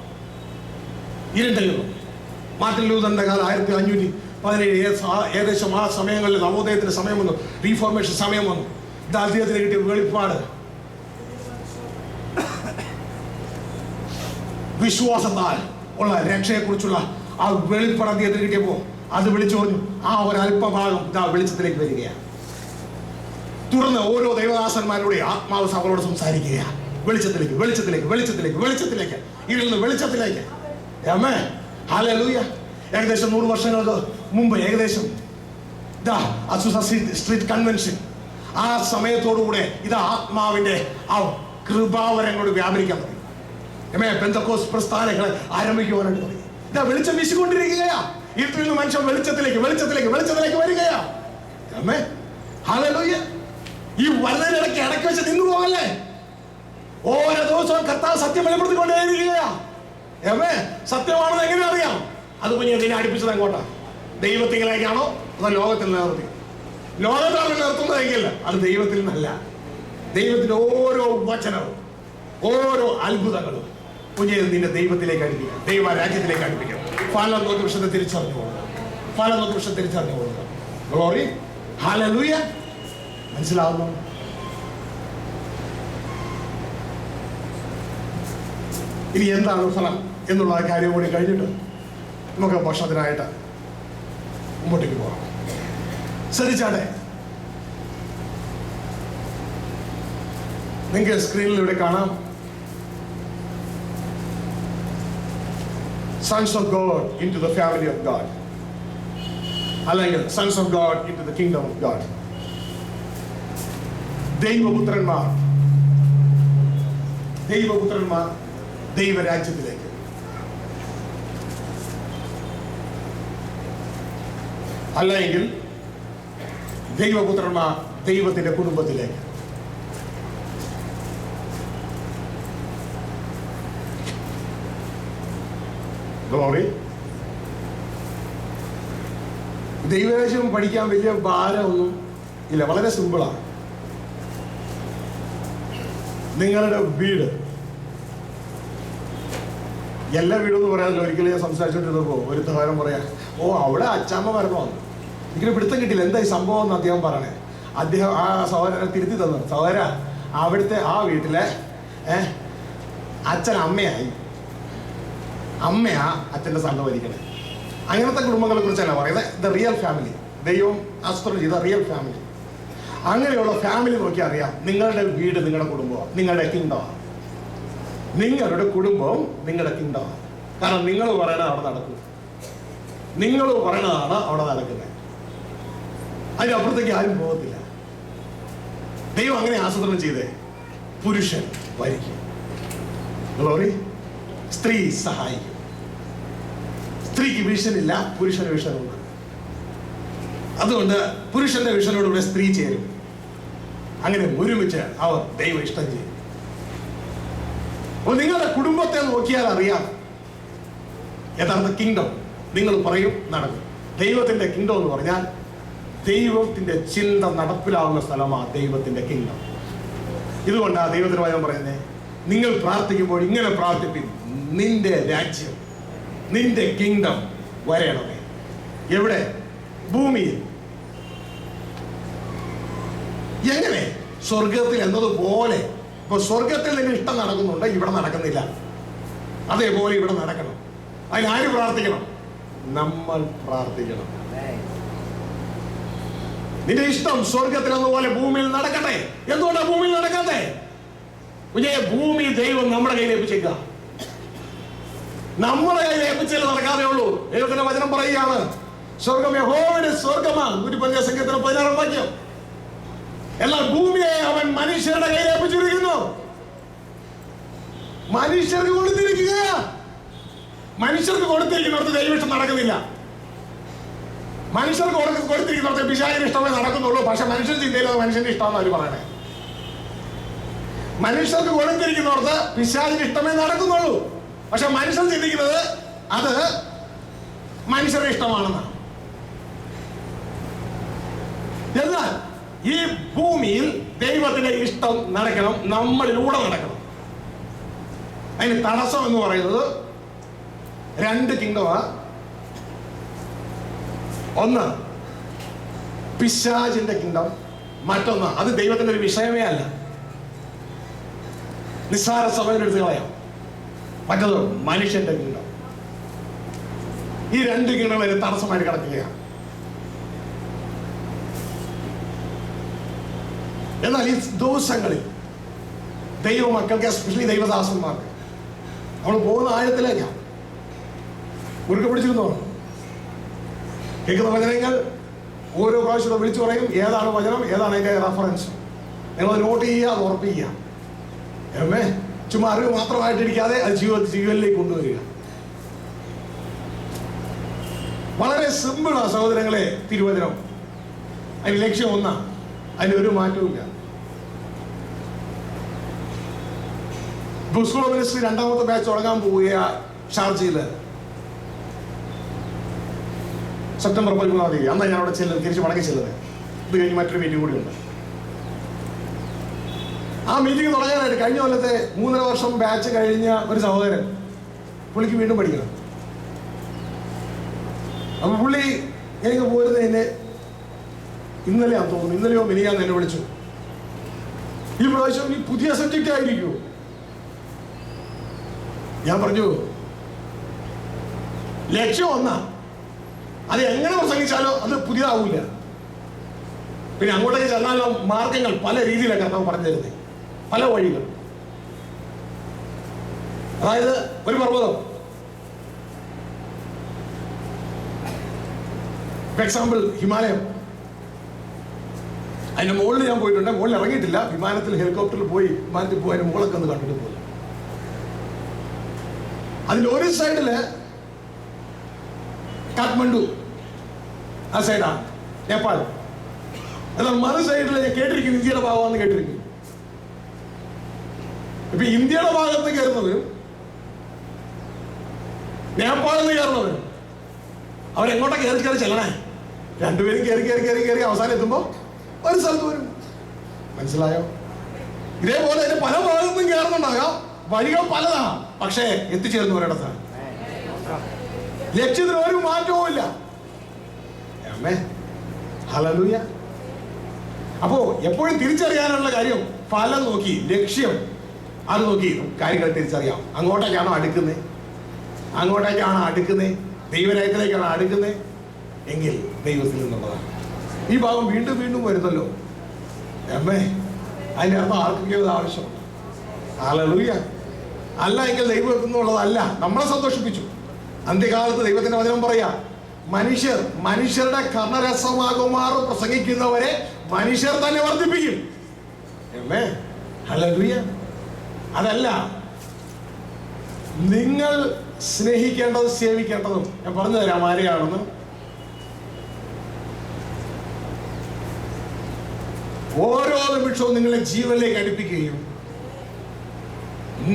S1: ഇരുട്ടല്ലോ മാർട്ടിൻ ലൂഥറിന്റെ കാലം 1517 ഏകദേശം ആ സമയങ്ങളിൽ നവോദയത്തിന്റെ സമയം വന്നു, റീഫോർമേഷൻ സമയം വന്നു. ഇത് അദ്ദേഹത്തിന് കിട്ടിയ വെളിപ്പാട് വിശ്വാസത്താൽ ഉള്ള രക്ഷയെക്കുറിച്ചുള്ള ആ വെളിപ്പാട് അദ്ദേഹത്തിന് കിട്ടിയപ്പോ അത് വിളിച്ചു പറഞ്ഞു. ആ ഒരു അല്പഭാഗം ഇതാ വെളിച്ചത്തിലേക്ക് വരികയാണ്. തുടർന്ന് ഓരോ ദൈവദാസന്മാരുടെ ആത്മാവ് സഭകളോട് സംസാരിക്കുകയാണ്. വെളിച്ചത്തിലേക്ക്, വെളിച്ചത്തിലേക്ക്, വെളിച്ചത്തിലേക്ക്, വെളിച്ചത്തിലേക്ക്, ഇരുന്ന് വെളിച്ചത്തിലേക്ക്. ആമേൻ, ഹല്ലേലൂയ. ഏകദേശം 100 വർഷങ്ങൾക്ക് മുമ്പ് ഏകദേശം ഇതാ അസൂസ സ്ട്രീറ്റ് കൺവെൻഷൻ ആ സമയത്തോടുകൂടെ ഇതാ ആത്മാവിന്റെ ആ കൃപാവരങ്ങളോട് വ്യാപരിക്കാൻ തുടങ്ങി. പെന്തക്കോസ്ത് പ്രസ്ഥാനങ്ങൾ ആരംഭിക്കുവാനായിട്ട് തുടങ്ങി. ഇതാ വെളിച്ചം വീശിക്കൊണ്ടിരിക്കുകയാ. ഇരുട്ടിൽ നിന്ന് മനുഷ്യൻ വെളിച്ചത്തിലേക്ക്, വെളിച്ചത്തിലേക്ക്, വെളിച്ചത്തിലേക്ക് വരികയാ. ആമേൻ, ഹല്ലേലൂയ. ഈ വരുന്നതിനിടയ്ക്ക് ഇടയ്ക്ക് വെച്ച് നിന്നു പോകല്ലേ. ഓരോ ദിവസവും കർത്താവ് സത്യം വെളിപ്പെടുത്തിക്കൊണ്ടേയിരിക്കുകയാ. ആമേൻ, സത്യമാണെന്ന് എങ്ങനെ അറിയാം? അത് കുഞ്ഞെ നിന്നെ അടുപ്പിച്ചത് എങ്ങോട്ടാ? ദൈവത്തിലേക്കാണോ അതോ ലോകത്തിൽ നിലനിർത്തി? ലോകത്താണ് നിർത്തുന്നതെങ്കിൽ അത് ദൈവത്തിൽ നിന്നല്ല. ദൈവത്തിന്റെ ഓരോ വചനവും ഓരോ അത്ഭുതങ്ങളും കുഞ്ഞെ നിന്നെ ദൈവത്തിലേക്ക് അടുപ്പിക്കാം, ദൈവ രാജ്യത്തിലേക്ക് അടുപ്പിക്കാം. ഫലം നോക്കി വിഷയത്തെ തിരിച്ചറിഞ്ഞു കൊടുക്കുക, ഫലം നോക്കി വിഷയം തിരിച്ചറിഞ്ഞു കൊടുക്കുക. Glory, hallelujah. മനസ്സിലാവുന്നു? ഇനി എന്താണ് ഫലം എന്നുള്ള കാര്യം കൂടി കഴിഞ്ഞിട്ട് നമുക്ക് ഭക്ഷണത്തിനായിട്ട് മുമ്പോട്ടേക്ക് പോകാം. ശ്രദ്ധിച്ചാട്ടെ, നിങ്ങൾക്ക് സ്ക്രീനിൽ ഇവിടെ കാണാം sons of God into the family of God, അല്ലെങ്കിൽ sons of God into the kingdom of God. ദൈവപുത്രന്മാർ ദൈവരാജ്യത്തിലേക്ക്. അല്ലെങ്കിൽ ദൈവപുത്രന്മാർ ദൈവത്തിന്റെ കുടുംബത്തിലേക്ക്. ഗ്ലോറി. ദൈവരാജ്യം പഠിക്കാൻ വലിയ ഭാരമൊന്നും ഇല്ല, വളരെ സിമ്പിളാണ്. നിങ്ങളുടെ വീട്, എല്ലാ വീടെന്ന് പറയാനല്ലോ. ഒരിക്കലും ഞാൻ സംസാരിച്ചോണ്ടിരുന്നപ്പോ ഒരു താരം പറയാ, ഓ അവിടെ അച്ചാമ്മ മരണം വന്നു, എനിക്കൊരു പിടുത്തം കിട്ടിയില്ല എന്താ ഈ സംഭവം എന്ന് അദ്ദേഹം പറയണേ. അദ്ദേഹം ആ സഹോദരനെ തിരുത്തി തന്നു. സഹോദര, അവിടുത്തെ ആ വീട്ടിലെ അച്ഛൻ അമ്മയായി, അമ്മയാ അച്ഛൻ്റെ സംഘം ഭരിക്കണേ. അങ്ങനത്തെ കുടുംബങ്ങളെ കുറിച്ചല്ല പറയുന്നത്. ദ റിയൽ ഫാമിലി, ദൈവം ആസൂത്രണം ചെയ്ത റിയൽ ഫാമിലി. അങ്ങനെയുള്ള ഫാമിലി നോക്കി അറിയാം നിങ്ങളുടെ വീട് നിങ്ങളുടെ കുടുംബമാണ്, നിങ്ങളുടെ കിങ്ഡമാണ്. നിങ്ങളുടെ കുടുംബവും നിങ്ങളുടെ കിങ്ഡമാണ്. കാരണം നിങ്ങൾ പറയണത് അവിടെ നടക്കും, നിങ്ങൾ പറയണതാണ് അവിടെ നടക്കുന്നത്. അതിനപ്പുറത്തേക്ക് ആരും പോകത്തില്ല. ദൈവം അങ്ങനെ ആസൂത്രണം ചെയ്തേ. പുരുഷൻ ഭരിക്കും, ഗ്ലോറി. സ്ത്രീ സഹായിക്കും. സ്ത്രീക്ക് വിഷനില്ല, പുരുഷന് വിഷനുണ്ട്. അതുകൊണ്ട് പുരുഷന്റെ വിഷനോടുകൂടെ സ്ത്രീ ചേരും. അങ്ങനെ ഒരുമിച്ച് അവർ ദൈവം ഇഷ്ടം ചെയ്യും. അപ്പോൾ നിങ്ങളുടെ കുടുംബത്തെ നോക്കിയാൽ അറിയാം യഥാർത്ഥ കിങ്ഡം. നിങ്ങൾ പറയും നടക്കും. ദൈവത്തിന്റെ കിങ്ഡം എന്ന് പറഞ്ഞാൽ ദൈവത്തിന്റെ ചിന്ത നടപ്പിലാവുന്ന സ്ഥലമാണ് ദൈവത്തിന്റെ കിങ്ഡം. ഇതുകൊണ്ടാണ് ദൈവത്തിന് വചനം പറയുന്നത്, നിങ്ങൾ പ്രാർത്ഥിക്കുമ്പോൾ ഇങ്ങനെ പ്രാർത്ഥിപ്പിൻ, നിന്റെ രാജ്യം, നിന്റെ കിങ്ഡം വരയണമേ. എവിടെ? ഭൂമിയിൽ. എങ്ങനെ? സ്വർഗത്തിൽ എന്നതുപോലെ. ഇപ്പൊ സ്വർഗത്തിൽ നിന്റെ ഇഷ്ടം നടക്കുന്നുണ്ട്, ഇവിടെ നടക്കുന്നില്ല. അതേപോലെ ഇവിടെ നടക്കണം. അതിനാര് പ്രാർത്ഥിക്കണം? നമ്മൾ പ്രാർത്ഥിക്കണം. നിന്റെ ഇഷ്ടം സ്വർഗത്തിൽ എന്നതുപോലെ ഭൂമിയിൽ നടക്കട്ടെ. എന്തുകൊണ്ടാണ് ഭൂമിയിൽ നടക്കാതെ? ഭൂമി ദൈവം നമ്മുടെ കയ്യിൽ ഏൽപ്പിച്ചേക്കുക. നമ്മുടെ കയ്യിൽ ഏൽപ്പിച്ചാലേ നടക്കാതെ ഉള്ളൂ. ദൈവത്തിന്റെ വചനം പറയുകയാണ്, സ്വർഗം യഹോവയുടെ സ്വർഗമാണ്. 115 സംഖ്യത്തിന് 16 വാക്യം. എന്നാൽ ഭൂമിയെ അവൻ മനുഷ്യരുടെ കയ്യിൽ ഏൽപ്പിച്ചിരിക്കുന്നു. മനുഷ്യർക്ക് കൊടുത്തിരിക്കുക. മനുഷ്യർക്ക് കൊടുത്തിരിക്കുന്നിടത്ത് ദൈവം നടക്കുന്നില്ല. മനുഷ്യർക്ക് കൊടുത്തിരിക്കുന്നിടത്ത് പിശാചിന് ഇഷ്ടമേ നടക്കുന്നുള്ളൂ. പക്ഷെ മനുഷ്യൻ ചിന്തയിലത് മനുഷ്യന്റെ ഇഷ്ടമെന്ന് അവർ പറയണേ. മനുഷ്യർക്ക് കൊടുത്തിരിക്കുന്നിടത്ത് പിശാചിന് ഇഷ്ടമേ നടക്കുന്നുള്ളൂ. പക്ഷെ മനുഷ്യൻ ചിന്തിക്കുന്നത് അത് മനുഷ്യരുടെ ഇഷ്ടമാണെന്നാണ്. എന്നാൽ ഈ ഭൂമിയിൽ ദൈവത്തിന്റെ ഇഷ്ടം നടക്കണം, നമ്മളിലൂടെ നടക്കണം. അതിന് തടസ്സം എന്ന് പറയുന്നത് 2 കിങ്ഡമാ. ഒന്ന് പിശാചിന്റെ കിങ്ഡം, മറ്റൊന്ന് അത് ദൈവത്തിന്റെ ഒരു വിഷയമേ അല്ല, നിസ്സാര സമയം എടുത്ത് കളയാം. മറ്റത് മനുഷ്യന്റെ കിങ്ഡം. ഈ 2 കിങ്ഡം അതിന് തടസ്സമായിട്ട് കിടക്കുകയാണ്. എന്നാൽ ഈ ദിവസങ്ങളിൽ ദൈവമക്കൾക്ക്, എസ്പെഷ്യലി ദൈവദാസന്മാർക്ക്, നമ്മൾ പോകുന്ന ആഴത്തിലേക്കാണ്. മുറുക്കെ പിടിച്ചിരുന്നോ? കേൾക്കുന്ന വചനങ്ങൾ ഓരോ പ്രാവശ്യം വിളിച്ചു പറയും ഏതാണ് വചനം, ഏതാണ് അതിന്റെ റെഫറൻസ്. നിങ്ങൾ നോട്ട് ചെയ്യുക, അത് ഉറപ്പിക്കുക. ചുമ്മാ അറിവ് മാത്രമായിട്ടിരിക്കാതെ അത് ജീവിതത്തിലേക്ക് കൊണ്ടുവരിക. വളരെ സിമ്പിളാണ് സഹോദരങ്ങളെ തിരുവചനം. അതിന് ലക്ഷ്യം ഒന്നാണ്, അതിനൊരു മാറ്റവുമില്ല. സ്കൂൾ ഓഫ് മിനിസ്ട്രി 2ാമത്തെ ബാച്ച് തുടങ്ങാൻ പോവുകയാണ് ഷാർജയിൽ. സെപ്റ്റംബർ 13-ാം തീയതി. അന്നാണ് ഞാൻ അവിടെ ചെല്ലുന്നത്, തിരിച്ച് മടങ്ങി ചെല്ലുന്നത്. ഇത് കഴിഞ്ഞ് മറ്റൊരു മീറ്റിംഗ് കൂടി ഉണ്ട്. ആ മീറ്റിംഗ് തുടങ്ങാനായിട്ട് കഴിഞ്ഞ കൊല്ലത്തെ 3.5 വർഷം ബാച്ച് കഴിഞ്ഞ ഒരു സഹോദരൻ, പുള്ളിക്ക് വീണ്ടും പഠിക്കണം. അപ്പൊ പുള്ളി എനിക്ക് പോരുന്നതിന് ഇന്നലെയാന്ന് തോന്നുന്നു, ഇന്നലെയോ മിനിയാന്ന് എന്നെ വിളിച്ചു. ഈ പ്രാവശ്യം ഈ പുതിയ സബ്ജക്റ്റ് ആയിരിക്കുമോ? ഞാൻ പറഞ്ഞു ലക്ഷ്യം ഒന്നാ, അത് എങ്ങനെ പ്രസംഗിച്ചാലോ അത് പുതിയതാവൂല. പിന്നെ അങ്ങോട്ടേക്ക് ചെന്നാലോ മാർഗങ്ങൾ പല രീതിയിലാണ് കർത്താവ് പറഞ്ഞു തരുന്നത്, പല വഴികൾ. അതായത് ഒരു പർവ്വതം, ഫോർ എക്സാമ്പിൾ ഹിമാലയം, അതിന്റെ മുകളിൽ ഞാൻ പോയിട്ടുണ്ട്. മുകളിൽ ഇറങ്ങിയിട്ടില്ല, വിമാനത്തിൽ ഹെലികോപ്റ്ററിൽ പോയി, വിമാനത്തിൽ പോയി അതിന്റെ മുകളൊക്കെ ഒന്ന് കണ്ടിട്ട് പോയി. അതിന്റെ ഒരു സൈഡില് കാഠ്മണ്ഡു, ആ സൈഡാണ് നേപ്പാൾ. എന്നാൽ മറു സൈഡിൽ ഞാൻ കേട്ടിരിക്കുന്നു ഇന്ത്യയുടെ ഭാഗമാണെന്ന് കേട്ടിരിക്കുന്നു. ഇപ്പൊ ഇന്ത്യയുടെ ഭാഗത്ത് കയറുന്നവരും നേപ്പാളിൽ നിന്ന് കയറുന്നവരും അവരെങ്ങോട്ടാ കയറി കയറി ചെല്ലണേ? രണ്ടുപേരും കയറി കയറി കയറി കയറി അവസാനം എത്തുമ്പോ ഒരു സ്ഥലത്ത് വരും. മനസ്സിലായോ? ഇതേപോലെ അതിന് പല ഭാഗത്തും കയറുന്നുണ്ടാകാം, വഴികൾ പലതാണ്, പക്ഷേ എത്തിച്ചേരുന്ന ഒരിടത്താണ്. ലക്ഷ്യത്തിന് ഒരു മാറ്റവും ഇല്ല. ഹല്ലേലൂയ. അപ്പോ എപ്പോഴും തിരിച്ചറിയാനുള്ള കാര്യം ഫലം നോക്കി, ലക്ഷ്യം അത് നോക്കി കാര്യങ്ങൾ തിരിച്ചറിയാം. അങ്ങോട്ടേക്കാണോ അടുക്കുന്നത്, ദൈവരാജ്യത്തിലേക്കാണോ അടുക്കുന്നത് എങ്കിൽ ദൈവത്തിൽ നിന്നുള്ളതാണ്. ഈ ഭാഗം വീണ്ടും വീണ്ടും വരുന്നല്ലോ. അമ്മേ, അതിൻ്റെ അർത്ഥം ആർക്കൊക്കെയോ ഇത് ആവശ്യമുണ്ട്. ഹല്ലേലൂയ. അല്ല എങ്കിൽ ദൈവം എന്നുള്ളതല്ല. നമ്മളെ സന്തോഷിപ്പിച്ചു. അന്ത്യകാലത്ത് ദൈവത്തിന്റെ വചനം പറയാ, മനുഷ്യരുടെ കർണരസമാകുമാർ പ്രസംഗിക്കുന്നവരെ മനുഷ്യർ തന്നെ വർദ്ധിപ്പിക്കും. അമ്മേ, ഹല്ലേലൂയ. അതല്ല നിങ്ങൾ സ്നേഹിക്കേണ്ടതും സേവിക്കേണ്ടതും. ഞാൻ പറഞ്ഞു തരാം ആരെയാണെന്ന്. ഓരോ നിമിഷവും നിങ്ങളെ ജീവനിലേക്ക് അടുപ്പിക്കുകയും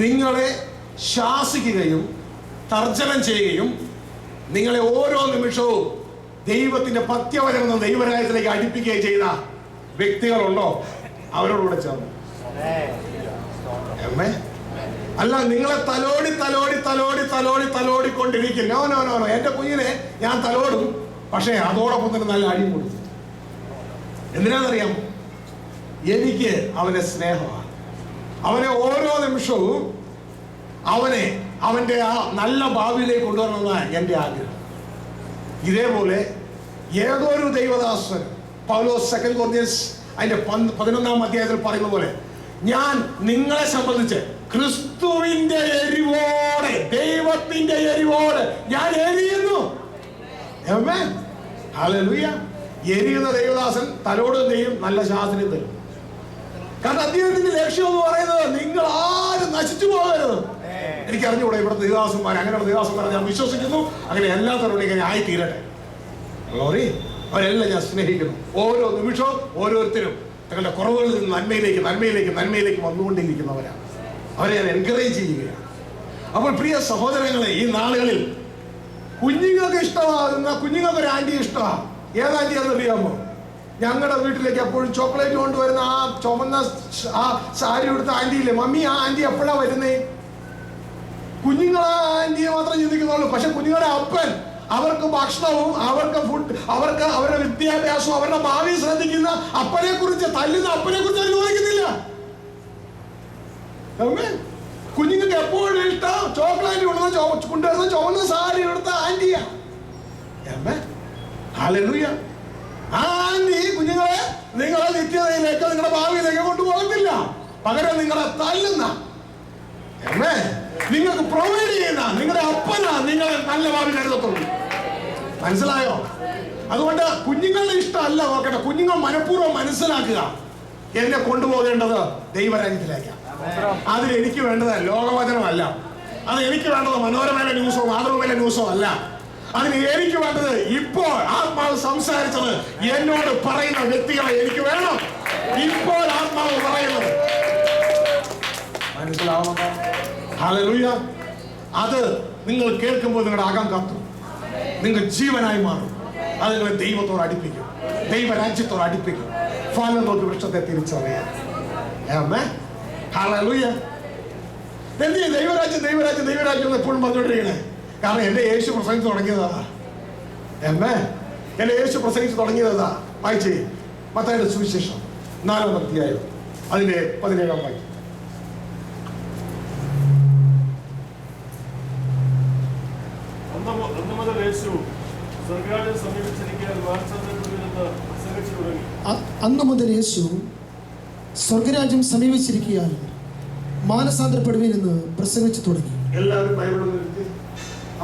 S1: നിങ്ങളെ ശാസിക്കുകയും തർജ്ജനം ചെയ്യുകയും നിങ്ങളെ ഓരോ നിമിഷവും ദൈവത്തിന്റെ പത്യവചനം ദൈവരാജ്യത്തിലേക്ക് അടുപ്പിക്കുകയും ചെയ്ത വ്യക്തികളുണ്ടോ? അവരോടുകൂടെ ചേർന്നു. അല്ല, നിങ്ങളെ തലോടിക്കൊണ്ടിരിക്കും. നോ. എന്റെ കുഞ്ഞിനെ ഞാൻ തലോടും, പക്ഷേ അതോടൊപ്പം തന്നെ നല്ല അടിയും കൊടുക്കും. എന്തിനാണെന്നറിയാമോ? എനിക്ക് അവന്റെ സ്നേഹമാണ്. അവനെ ഓരോ നിമിഷവും അവന്റെ ആ നല്ല ഭാവിയിലേക്ക് കൊണ്ടുവരണമെന്നാണ് എൻ്റെ ആഗ്രഹം. ഇതേപോലെ ഏതൊരു ദൈവദാസൻ പൗലോസ് 2 കൊരിന്ത്യൻസ് അതിന്റെ 11-ാം അധ്യായത്തിൽ പറയുന്ന പോലെ, ഞാൻ നിങ്ങളെ സംബന്ധിച്ച് ക്രിസ്തുവിന്റെ എരിവോടെ, ദൈവത്തിന്റെ എരിവോടെ ഞാൻ എരിയുന്നു. ആമേൻ, ഹല്ലേലൂയ. എരിയുന്ന ദൈവദാസൻ തലോടും ചെയ്യും, നല്ല ശാസനം തരും. കാരണം അദ്ദേഹത്തിന്റെ ലക്ഷ്യം എന്ന് പറയുന്നത് നിങ്ങൾ ആരും നശിച്ചു പോകരുത്. എനിക്ക് അറിഞ്ഞുകൂടെ ഇവിടുത്തെ ദൈവദാസന്മാർ, അങ്ങനെയുള്ള ദൈവദാസന്മാരെ ഞാൻ വിശ്വസിക്കുന്നു. അങ്ങനെ എല്ലാ തവണയും ഇങ്ങനെ ആയി തീരട്ടെ. അവരെല്ലാം ഞാൻ സ്നേഹിക്കുന്നു. ഓരോ നിമിഷവും ഓരോരുത്തരും തങ്ങളുടെ കുറവുകളിൽ നിന്ന് നന്മയിലേക്ക് വന്നുകൊണ്ടിരിക്കുന്നവരാണ്. അവരെ ഞാൻ എൻകറേജ് ചെയ്യുകയാണ്. അപ്പോൾ പ്രിയ സഹോദരങ്ങളെ, ഈ നാളുകളിൽ കുഞ്ഞുങ്ങൾക്ക് ഇഷ്ടമാകുന്ന കുഞ്ഞുങ്ങൾക്ക് ഒരു ആന്റി ഇഷ്ടമാണ്. ഏത് ആന്റിയാണെന്ന് അറിയാമോ? ഞങ്ങളുടെ വീട്ടിലേക്ക് എപ്പോഴും ചോക്ലേറ്റ് കൊണ്ടുവരുന്ന ആ ചുമന്ന ആ സാരി എടുത്ത ആന്റിയില്ലേ, മമ്മി ആ ആന്റി എപ്പോഴാ വരുന്നേ? കുഞ്ഞുങ്ങളെ ആന്റിയെ മാത്രം ചിന്തിക്കുന്നുള്ളൂ. പക്ഷെ കുഞ്ഞുങ്ങളുടെ അപ്പൻ അവർക്ക് ഭക്ഷണവും അവർക്ക് അവരുടെ വിദ്യാഭ്യാസവും അവരുടെ ഭാവി ശ്രദ്ധിക്കുന്ന അപ്പനെ കുറിച്ച്, തല്ലുന്ന അപ്പനെ കുറിച്ച് അവർ ചോദിക്കുന്നില്ല. കുഞ്ഞുങ്ങൾക്ക് എപ്പോഴും ഇഷ്ടം ചോക്ലേറ്റ് കൊണ്ടുവരുന്ന ചുവന്ന സാരി എടുത്ത ആന്റിയാ. ഹല്ലേലൂയ. ആ ആന്റി കുഞ്ഞുങ്ങളെ നിങ്ങളെ നിത്യതയിലേക്ക്, നിങ്ങളുടെ ഭാവിയിലേക്ക് കൊണ്ടുപോകത്തില്ല. പകരം നിങ്ങളെ തല്ലുന്ന, നിങ്ങൾക്ക് പ്രൊവൈഡ് ചെയ്യുന്ന നിങ്ങളുടെ അപ്പനാ നിങ്ങളെ നല്ല ഭാവി കരുതത്തുള്ളൂ. മനസ്സിലായോ? അതുകൊണ്ട് കുഞ്ഞുങ്ങളുടെ ഇഷ്ടമല്ല നോക്കട്ടെ. കുഞ്ഞുങ്ങൾ മനഃപൂർവ്വം മനസ്സിലാക്കുക, എന്നെ കൊണ്ടുപോകേണ്ടത് ദൈവരാജ്യത്തിലേക്കാണ്. അതിൽ എനിക്ക് വേണ്ടത് ലോകവചനമല്ല. അത് എനിക്ക് വേണ്ടത് മനോരമയിലെ ന്യൂസോ മാതൃഭൂമിയിലെ ന്യൂസോ അല്ല. അതിന് എനിക്ക് വേണ്ടത് ഇപ്പോൾ ആത്മാവ് സംസാരിച്ചത് എന്നോട് പറയുന്ന വ്യക്തികളെ എനിക്ക് വേണം. ഇപ്പോൾ ആത്മാവ് പറയുന്നത് മനസ്സിലാവുന്നുണ്ടോ? ഹല്ലേലൂയ. അത് നിങ്ങൾ കേൾക്കുമ്പോൾ നിങ്ങളുടെ അകം കത്തും, നിങ്ങൾ ജീവനായി മാറും. അത് നിങ്ങളെ ദൈവത്തോട് അടുപ്പിക്കും, ദൈവരാജ്യത്തോട് അടുപ്പിക്കും. ഫലം നോക്കി വൃക്ഷത്തെ തിരിച്ചറിയാം. ഹല്ലേലൂയ. ദൈവരാജ്യം എന്ന് എപ്പോഴും പറഞ്ഞുകൊണ്ടിരിക്കണേ. കാരണം എന്റെ യേശു പ്രസംഗിച്ച് തുടങ്ങിയതാ. എന്റെ യേശു പ്രസംഗിച്ച് തുടങ്ങിയതാ. വായിച്ചേ, മത്തായിയുടെ സുവിശേഷം 4-ാം അധ്യായം അതിന്റെ 17-ാം വാക്യം.
S2: അന്നു മുതൽ യേശു സ്വർഗരാജ്യം സമീപിച്ചിരിക്കുകയാൽ മാനസാന്തരപ്പെടുവീനെന്ന് പ്രസംഗിച്ചു തുടങ്ങി.
S1: എല്ലാവരും ബൈബിളിൽ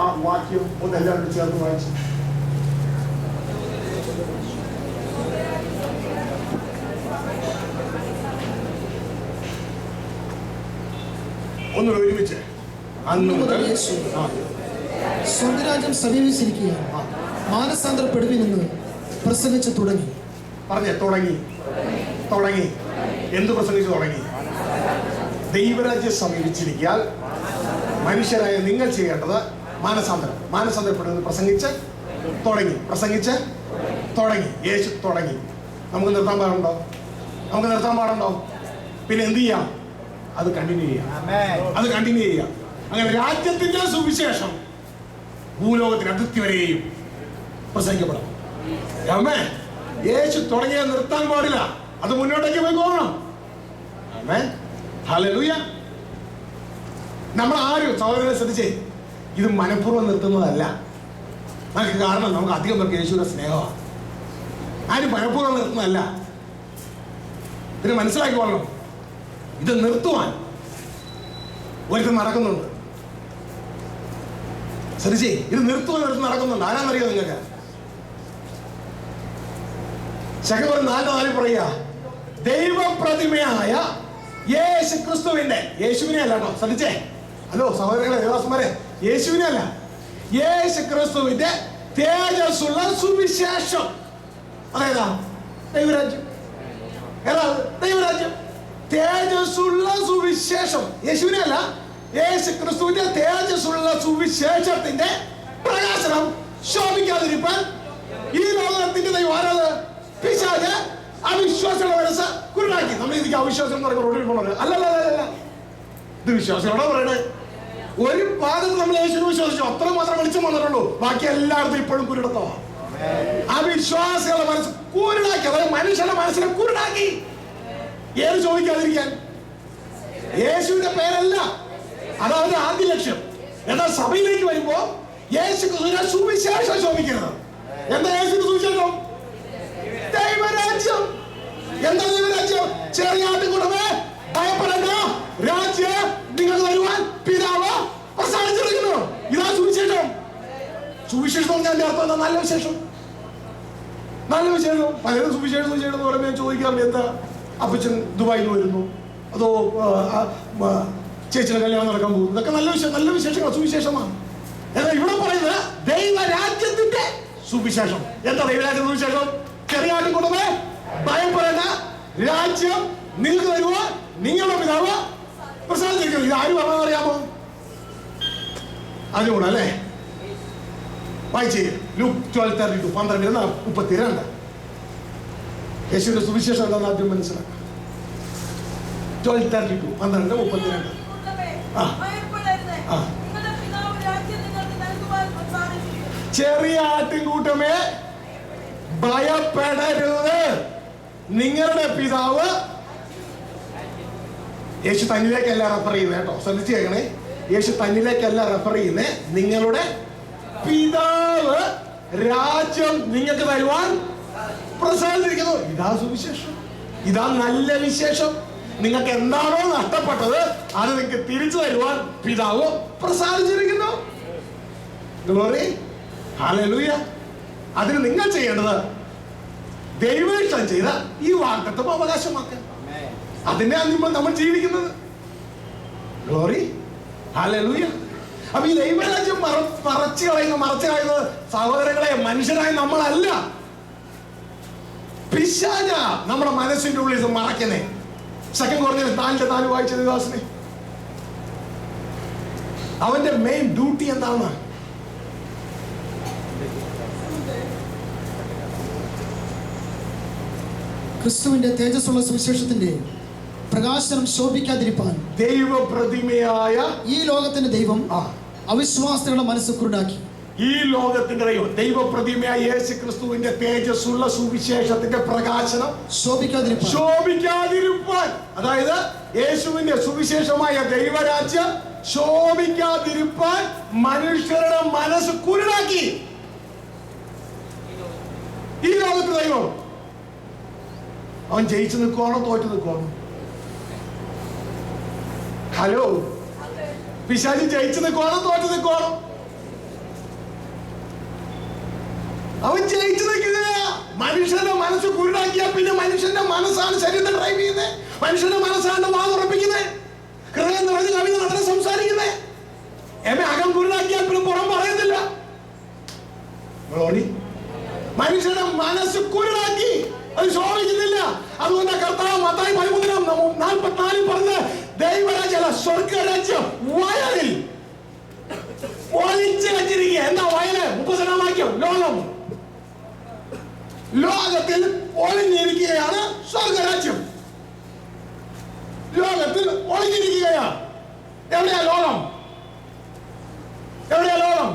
S1: ആ വാക്യം ഒന്ന് എല്ലാവരും ചേർന്ന് വായിച്ചു. ഒന്നുകൂടെ ഒരുമിച്ച്.
S2: അന്നു മുതൽ യേശു സ്വർഗരാജ്യം സമീപിച്ചിരിക്കുകയാൽ മാനസാന്തരപ്പെടുവീനെന്ന് പ്രസംഗിച്ചു തുടങ്ങി.
S1: പറഞ്ഞേ, തുടങ്ങി. എന്ത് പ്രസംഗിച്ചു തുടങ്ങി? ദൈവരാജ്യം സമീപിച്ചിരിക്കാൻ മനുഷ്യരായ നിങ്ങൾ ചെയ്യേണ്ടത് മാനസാന്തരപ്പെടുന്നത് പ്രസംഗിച്ച് തുടങ്ങി. യേശു തുടങ്ങി. നമുക്ക് നിർത്താൻ പാടുണ്ടോ? പിന്നെ എന്ത് ചെയ്യാം? അത് കണ്ടിന്യൂ ചെയ്യാം. അങ്ങനെ രാജ്യത്തിന്റെ സുവിശേഷം ഭൂലോകത്തിന് അതിർത്തി വരെയും പ്രസംഗിക്കപ്പെടണം. യേശു തുടങ്ങിയ നിർത്താൻ പാടില്ല, അത് മുന്നോട്ടേക്ക് പോയി പോകണം. ആമേൻ, ഹല്ലേലൂയ. നമ്മൾ ആരും സഹോദരനെ ശ്രദ്ധിച്ചേ, ഇത് മനഃപൂർവ്വം നിർത്തുന്നതല്ല. നമുക്ക് കാരണം നമുക്ക് അധികം പേർക്ക് യേശുവിന്റെ സ്നേഹമാണ്. ആരും മനഃപൂർവ്വം നിർത്തുന്നതല്ല. പിന്നെ മനസ്സിലാക്കിക്കൊള്ളണം, ഇത് നിർത്തുവാൻ ഒരുത്തൻ നടക്കുന്നുണ്ട്. ശ്രദ്ധിച്ചേ, ഇത് നിർത്തുവാൻ ഒരുത്തൻ നടക്കുന്നുണ്ട്. ആരാന്നറിയോ നിങ്ങൾക്ക്? ശകവർ 4:4 പറയുക, ദൈവപ്രതിമയായ യേശു ക്രിസ്തുവിന്റെ, യേശുവിനെ അല്ല കേട്ടോ, ശ്രദ്ധിച്ചേ. ഹലോ സഹോദരങ്ങളെ, ദേവദാസന്മാരെ, യേശുവിനെ അല്ല, യേശു ക്രിസ്തുവിന്റെ തേജസ്സുള്ള സുവിശേഷം. അതേതാ? ദൈവരാജ്യം. ഏതാ ദൈവരാജ്യം? തേജസ്സുള്ള സുവിശേഷം. യേശുവിനെ അല്ല, യേശു ക്രിസ്തുവിന്റെ തേജസ്സുള്ള സുവിശേഷത്തിന്റെ പ്രകാശനം ശോഭിക്കാതിരിപ്പാൻ ഈ ലോകത്തിന്റെ ദൈവം ആരാത്? പിശാച് അവിശ്വാസികളുടെ മനസ്സ് കുരുടാക്കി. നമ്മൾ ഇതിക്ക് അവിശ്വാസം എന്ന് പറയുമ്പോൾ റോഡിൽ പോകണത് അല്ലല്ല, ഇത് വിശ്വാസികളോടെ പറയണേ. ഒരു ഭാഗത്ത് നമ്മൾ യേശുവിനെ വിശ്വസിച്ചു, അത്ര മാത്രം വെളിച്ചം വന്നിട്ടുള്ളൂ, ബാക്കി എല്ലായിടത്തും ഇപ്പോഴും കുരുടത്തോ. അവിശ്വാസികളുടെ മനസ്സ് കുരുടാക്കി, അതായത് മനുഷ്യന്റെ മനസ്സിനെ കുരുടാക്കി. ഏത് ചോദിക്കാതിരിക്കാൻ? യേശുവിന്റെ പേരല്ല, അതാണ് ആദ്യ ലക്ഷ്യം. എന്നാൽ സഭയിലേക്ക് വരുമ്പോ യേശു ക്രിസ്തുവിന്റെ സുവിശേഷം ശോഭിക്കരുത്. എന്താ യേശുവിന്റെ സുവിശേഷം? ദൈവരാജ്യം. എന്താ ദൈവരാജ്യം? ചെറിയ ആട്ടിൻകൂട്ടമേ ഭയപ്പെടേണ്ട, രാജ്യം നിങ്ങൾക്ക് തരുവാൻ പിതാവ് പ്രസാദിച്ചിരിക്കുന്നു. ഇതാ സുവിശേഷം. സുവിശേഷം എന്ന് പറഞ്ഞാൽ അർത്ഥം എന്താ? നല്ല വിശേഷം, നല്ല വിശേഷം. പലരും സുവിശേഷം എന്ന് പറയുമ്പോൾ ചോദിക്കാറുണ്ട്, എന്താ അപ്പച്ചൻ ദുബായിൽ വരുന്നു, അതോ ചേച്ചിയുടെ കല്യാണം നടക്കാൻ പോകുന്നു, ഇതൊക്കെ നല്ല വിശേഷങ്ങൾ, സുവിശേഷമാണ്. എന്നാൽ ഇവിടെ പറയുന്നത് ദൈവരാജ്യത്തിന്റെ സുവിശേഷം. എന്താ ദൈവരാജ്യത്തിന്റെ സുവിശേഷം? ചെറിയ ആട്ടിൻകൂട്ടമേ ഭയപ്പെടേണ്ട, രാജ്യം നിങ്ങൾക്ക് തരുവാൻ നിങ്ങളുടെ പിതാവ് പ്രസാദിച്ചിരിക്കുന്നു. ഇത് ആര് പറഞ്ഞാൽ അറിയാമോ? അതിലൂടെ അല്ലേ? വായിച്ചേ, ലൂക്ക് 12:32, 12:32. യേശുവിന്റെ സുവിശേഷം എന്താണെന്ന് ആദ്യം മനസ്സിലാക്കാം. 12:32, 12:32. ചെറിയ ആട്ടിൻകൂട്ടമേ ഭയപ്പെടരുത്, നിങ്ങളുടെ പിതാവ്. യേശു തന്നിലേക്കല്ല റെഫർ ചെയ്യുന്നത് കേട്ടോ, ശ്രദ്ധിച്ചു കേൾക്കണേ. യേശു തന്നിലേക്കല്ല റെഫർ ചെയ്യുന്നത്, നിങ്ങളുടെ പിതാവ് രാജ്യം നിങ്ങൾക്ക് തരുവാൻ പ്രസാദിച്ചിരിക്കുന്നു. ഇതാ സുവിശേഷം, ഇതാ നല്ല വിശേഷം. നിങ്ങൾക്ക് എന്താണോ നഷ്ടപ്പെട്ടത് അത് നിങ്ങൾക്ക് തിരിച്ചു തരുവാൻ പിതാവ് പ്രസാദിച്ചിരിക്കുന്നു. Glory, hallelujah. അതിന് നിങ്ങൾ ചെയ്യേണ്ടത് ദൈവേഷ്ടം ചെയ്ത ഈ വാഗ്ദത്തം അവകാശമാക്കുക. അതിനെ നമ്മൾ ജീവിക്കുന്നത്. Glory, hallelujah. അപ്പൊ ഈ ദൈവരാജ്യം മറച്ചു കളയുന്നത് സഹോദരങ്ങളെ മനുഷ്യരായ നമ്മളല്ല, പിശാച നമ്മുടെ മനസ്സിന്റെ ഉള്ളിൽ ഇത് മറക്കുന്നേ. 2 Corinthians 4:4 വായിച്ച ദാസനെ, അവന്റെ മെയിൻ ഡ്യൂട്ടി എന്താണ്?
S2: ക്രിസ്തുവിന്റെ തേജസ്സുള്ള സുവിശേഷത്തിന്റെ പ്രകാശനം ശോഭിക്കാതിരിപ്പാൻ
S1: ദൈവപ്രതിമയായ
S2: ഈ ലോകത്തിന്റെ ദൈവം അവിശ്വാസികളുടെ മനസ്സ് കുരുടാക്കി.
S1: ഈ ലോകത്തിന്റെ ദൈവം, ദൈവപ്രതിമയായ യേശു ക്രിസ്തുവിന്റെ തേജസ്സുള്ള സുവിശേഷത്തിന്റെ പ്രകാശനം ശോഭിക്കാതിരിപ്പാൻ, അതായത് യേശുവിന്റെ സുവിശേഷമായ ദൈവരാജ്യം ശോഭിക്കാതിരിപ്പാൻ മനുഷ്യരുടെ മനസ്സ് കുരുടാക്കി. ഈ ലോകത്തിന്റെ ദൈവം അവൻ ജയിച്ചു നിൽക്കുവാണോ തോറ്റു നിൽക്കുവാണോ? ഹലോ, പിശാചി ജയിച്ചു നിൽക്കുവാണോ തോറ്റു നിൽക്കുവാണോ? അവൻ ജയിച്ചു നിൽക്കുക. മനുഷ്യന്റെ മനസ്സ് കുരുടാക്കിയാൽ പിന്നെ മനുഷ്യന്റെ മനസ്സാണ് ശരീരത്തെ ഡ്രൈവ് ചെയ്യുന്നത്, മനുഷ്യന്റെ മനസ്സാണ് വാതുറപ്പിക്കുന്നത്, ഹൃദയം നിറഞ്ഞ് കവിഞ്ഞ് നടന്ന് സംസാരിക്കുന്നത്. അകം കുരുടാക്കിയാൽ പിന്നെ പുറം പറയുന്നില്ല. മനുഷ്യന്റെ മനസ്സ് കുരുടാക്കി, അത് ശോഭിക്കുന്നില്ല. അതുകൊണ്ട് കർത്താവ് മത്തായി 13:44 പറഞ്ഞ ദൈവരാജ്യം, സ്വർഗരാജ്യം വയലിൽ ഒളിച്ചു വെച്ചിരിക്കുക. എന്താ വയല്? 30 വാക്യം. ലോകത്തിൽ ഒളിഞ്ഞിരിക്കുകയാണ് സ്വർഗരാജ്യം. ലോകത്തിൽ ഒളിഞ്ഞിരിക്കുകയാണ്. എവിടെയാ ലോകം? എവിടെയാ ലോകം?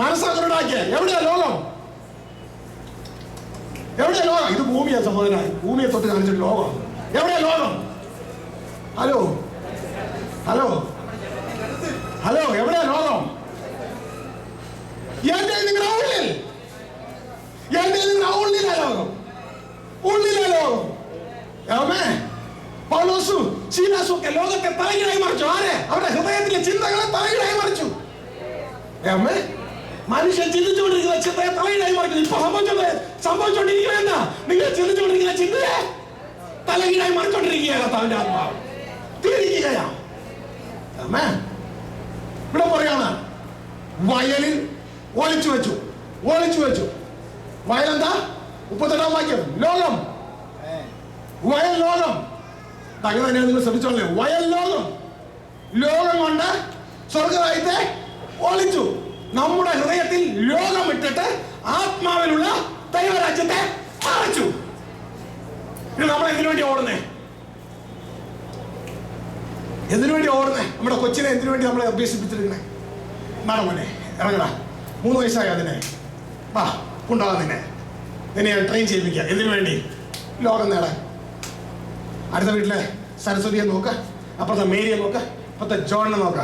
S1: മനസ്സങ്ങോട്ടാക്കിയ എവിടെയാ ലോകം? എവിടെയാ ലോകം? ഇത് ഭൂമിയാ സഹോദരനായി, ഭൂമിയെ തൊട്ട് കാണിച്ചിട്ട് ലോകം. എവിടെയാ ലോകം? ഹലോ ഹലോ ഹലോ, എവിടെയാ ലോകം? എന്റെ നിങ്ങളുടെ ഉള്ളിൽ, എന്റെ നിങ്ങളുടെ ഉള്ളിലാ ലോകം, ഉള്ളിലാ ലോകം. പൗലോസും ശീലാസും ഒക്കെ ലോകത്തെ തലകീഴായി മറിച്ചു. ആരെ? അവരുടെ ഹൃദയത്തിലെ ചിന്തകളെ തലകീഴായി മറിച്ചു. മനുഷ്യൻ ചിന്തിച്ചുകൊണ്ടിരിക്കുന്ന ചിന്തയെ തലകീഴായി മറിക്കുന്നു. ഇപ്പൊ സംഭവിച്ചോണ്ടിരിക്കുന്ന എന്താ? നിങ്ങൾ ചിന്തിച്ചുകൊണ്ടിരിക്കുന്ന ചിന്തയെ തലകീഴായി മറിച്ചോണ്ടിരിക്കുകയാണ്. കർത്താവിന്റെ ആത്മാവ് തിരിക്കുകയാ. ഇവിടെ പറയാണ്, വയലിൽ ഒളിച്ചു വെച്ചു, ഒളിച്ചു വെച്ചു. വയലെന്താ? 38-ാം വാക്യം, ലോകം. വയൽ ലോകം. അങ്ങനെ തന്നെയാണ് നിങ്ങൾ ശ്രദ്ധിച്ചോളേ. വയൽ ലോകം, ലോകം കൊണ്ട് സ്വർഗരാജ്യത്തെ ഒളിച്ചു. നമ്മുടെ ഹൃദയത്തിൽ ലോകം ഇട്ടിട്ട് ആത്മാവിലുള്ള ദൈവരാജ്യത്തെ മറച്ചു. ഇത് നമ്മൾ എന്തിനു വേണ്ടി ഓടുന്നേ? എന്തിനു വേണ്ടി ഓടുന്നേ? നമ്മുടെ കൊച്ചിനെ എന്തിനു വേണ്ടി നമ്മളെ അഭ്യസിപ്പിച്ചിരിക്കണേ? മോനെ ഇറങ്ങടാ, 3 വയസ്സായി അതിനെ, വാ കൊണ്ടുപോകാൻ നിന്നെ ഞാൻ ട്രെയിൻ ചെയ്യിപ്പിക്കാം. എന്തിനു വേണ്ടി? ലോകം നേടാൻ. അടുത്ത വീട്ടിലെ സരസ്വതിയെ നോക്ക, അപ്പുറത്തെ മേരിയെ നോക്ക, അപ്പുറത്തെ ജോണിനെ നോക്ക.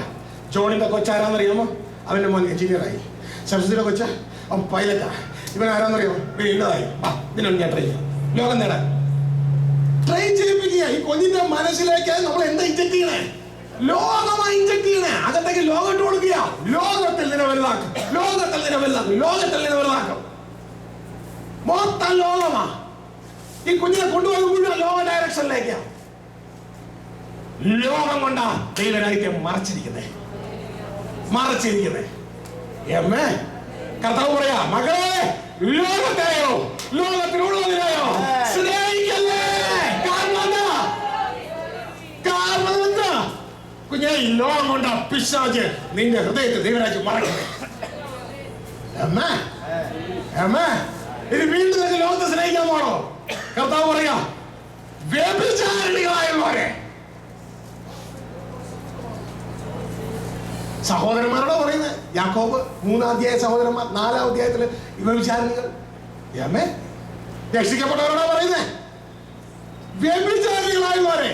S1: ജോണിന്റെ കൊച്ചാരാന്നറിയാമോ? അവന്റെ മോൻ എഞ്ചിനീയറായി. സരസ്വതിയുടെ കൊച്ച അവൻ പൈലറ്റാ. ഇവൻ ആരാന്നറിയാമോ? ഇവൻ ഇന്നതായി. ഇതിനാണ് ഞാൻ ട്രെയിൻ ചെയ്യാം. ലോകം നേടാൻ ട്രെയിൻ ചെയ്യിപ്പിക്കുക. ഈ കുഞ്ഞിന്റെ മനസ്സിലേക്ക് നമ്മൾ എന്താ ഇഞ്ചക്ട് ചെയ്യണേ? ലോകമായി ഇഞ്ചക്ട് ചെയ്യണേ. അകത്തേക്ക് ലോകം ഇട്ട് കൊടുക്കുക. ലോകത്തിൽ നിന്നെ വലുതാക്കും, ലോകത്തിൽ നിന്നെ വലുതാക്കും, ലോകത്തിൽ നിന്നെ വലുതാക്കും. മൊത്തം ലോകമാ. ഈ കുഞ്ഞിനെ കൊണ്ടുപോകുന്ന മുഴുവൻ ലോക ഡയറക്ഷനിലേക്ക്. ലോകം കൊണ്ടാ ദൈവരാജ്യത്തെ മറച്ചിരിക്കുന്നേ, മറച്ചിരിക്കുന്നേ. കർത്താവ് പറയാ, മകളെ ലോകത്തെയോ ലോകത്തിലുള്ളതിനെയോ സ്നേഹിക്കല്ലേ. കാരണം എന്താ? കുഞ്ഞെ, ഈ ലോകം കൊണ്ടാ പിശാച് നിന്റെ ഹൃദയത്തിൽ ദൈവരാജ്യം മറക്കുന്നേ. ഇത് വീണ്ടും നിങ്ങൾക്ക് ലോകത്തെ സ്നേഹിക്കാൻ പോണോ? കർത്താവ് പറയാ, വ്യഭിചാരിണികളായവരെ. സഹോദരന്മാരോട് പറയുന്നത്. യാക്കോബ് 3-ാം അധ്യായ സഹോദരന്മാർ, 4-ാം അധ്യായത്തില് വ്യഭിചാരിണികൾ. രക്ഷിക്കപ്പെട്ടവരോടാ പറയുന്നേ. വ്യഭിചാരികളായവരെ,